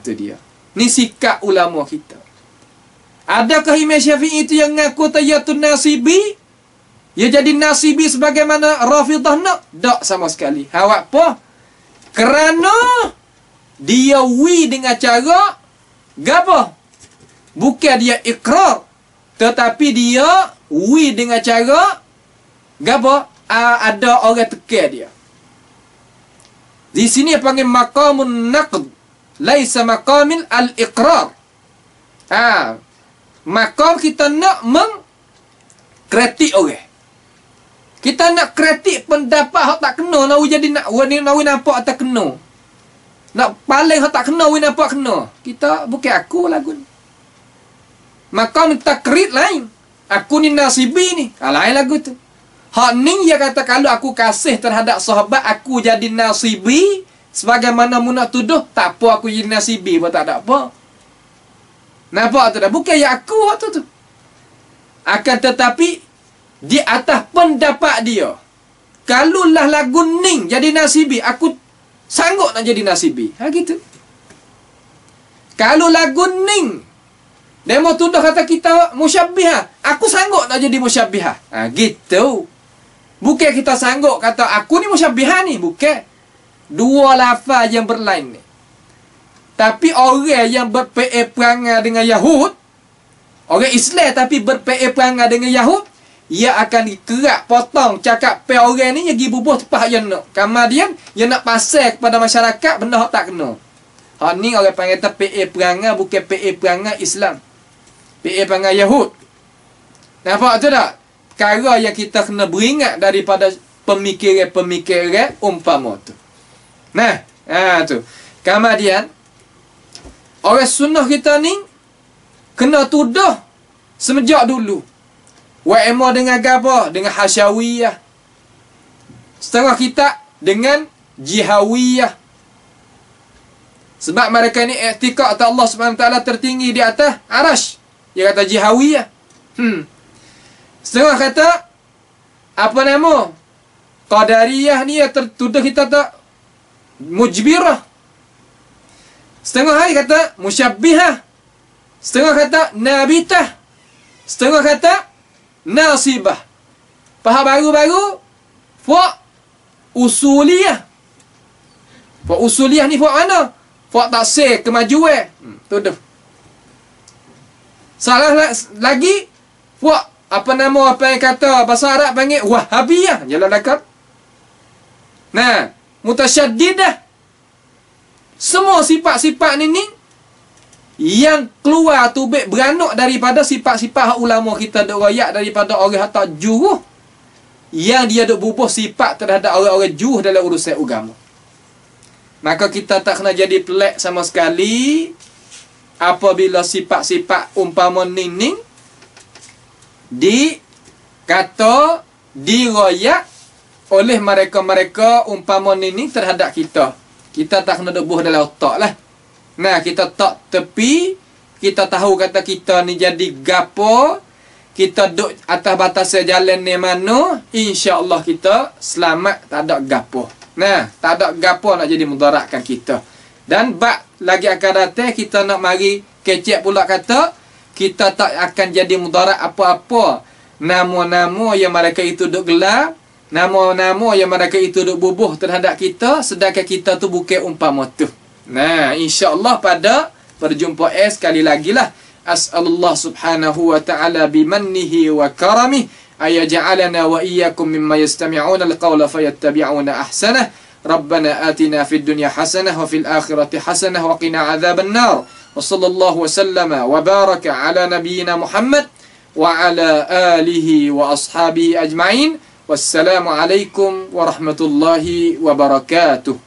B: Tu dia. Ni sikap ulama kita. Adakah Imam Syafi'i itu yang ngaku tayyatun nasibi? Ya jadi nasibi sebagaimana Rafidah nak? Tak sama sekali. Awak apa? Kerana dia dengan cara gapo? Bukan dia ikrar, tetapi dia dengan cara gapo? Ada orang tekan dia. Di sini panggil maqamun naqd, laisa maqamil al-iqrar. Maqam kita nak mengkritik orang. Kita nak kritik pendapat hak tak kena, nak jadi nak nampak tak kena. Nak paling hak tak kena, nampak kena. Kita bukan aku lagu ni. Maka takrid lain. Aku ni nasibi ni. Lain lagu tu. Hak ni dia kata kalau aku kasih terhadap sahabat, aku jadi nasibi. Sebagaimana mu nak tuduh, tak apa aku jadi nasibi pun tak ada apa. Nampak tu dah? Bukan yang aku waktu tu. Akan tetapi di atas pendapat dia, kalaulah lagu ning jadi nasibi, aku sanggup nak jadi nasibi. Gitu. Kalau lagu ning dia mau tuduh kata kita musyabbihah, aku sanggup nak jadi musyabbihah. Gitu. Bukan kita sanggup kata aku ni musyabbihah ni, bukan. Dua lafaz yang berlain ni. Tapi orang yang berperangai dengan Yahud, orang Islam tapi berperangai dengan Yahud, ia akan dikerak, potong, cakap pe orang ni yang pergi bubuh tepat yang nak. Kemudian, dia nak pasal kepada masyarakat benda yang tak kena. Ni orang panggil PA perangai, bukan PA perangai Islam. PA perangai Yahud. Nampak tu tak? Perkara yang kita kena beringat daripada pemikiran-pemikiran umpama tu. Tu. Kemudian, orang sunnah kita ni kena tuduh semenjak dulu. Wa'imah dengan apa? Dengan hasyawiyah. Setengah kitab dengan jihawiyah. Sebab mereka ni i'tikad atas Allah SWT tertinggi di atas arash. Dia kata jihawiyah. Setengah kata apa nama? Qadariyah ni tertuduh kita tak mujbirah. Setengah hari kata musyabbihah. Setengah kata nabitah. Setengah kata nasibah. Faham baru-baru fa' usuliyah. Fa' usuliyah ni fa' mana? Fa' taksir kemajuan. Tuduh. Salah lagi fa' apa nama apa yang kata bahasa Arab panggil wahabiyah. Jalan dekat. Mutasyaddidah. Semua sifat-sifat ni yang keluar tu beranak daripada sifat-sifat ulama kita duk royak daripada orang hatta juruh yang dia duk bubuh sifat terhadap orang-orang juruh dalam urusan agama. Maka kita tak kena jadi pelik sama sekali apabila sifat-sifat umpama ning dikata diroyak oleh mereka-mereka umpama ning terhadap kita. Kita tak kena duk bubuh dalam otak lah. Kita tak tepi, kita tahu kata kita ni jadi gapo, kita duduk atas batas jalan ni mana, insya-Allah kita selamat, tak ada gapo. Tak ada gapo nak jadi mudaratkan kita. Dan lagi akan datang kita nak mari kecek pula kata kita tak akan jadi mudarat apa-apa. Nama-nama yang mereka itu duk gelar, nama-nama yang mereka itu duk bubuh terhadap kita, sedangkan kita tu bukan umpama tu. InsyaAllah pada perjumpaan sekali lagi lah. As'alullah subhanahu wa ta'ala bimannihi wa karamih ayaj'alana wa iyyakum mimma yastami'una al-qawla fayattabi'una ahsanah. Rabbana atina fid dunya hasanah wa fil akhirati hasanah wa qina adzaban nar. Wa sallallahu wa sallama wa baraka ala nabiyyina Muhammad wa ala alihi wa ashabihi ajma'in. Wassalamu alaikum warahmatullahi wabarakatuh.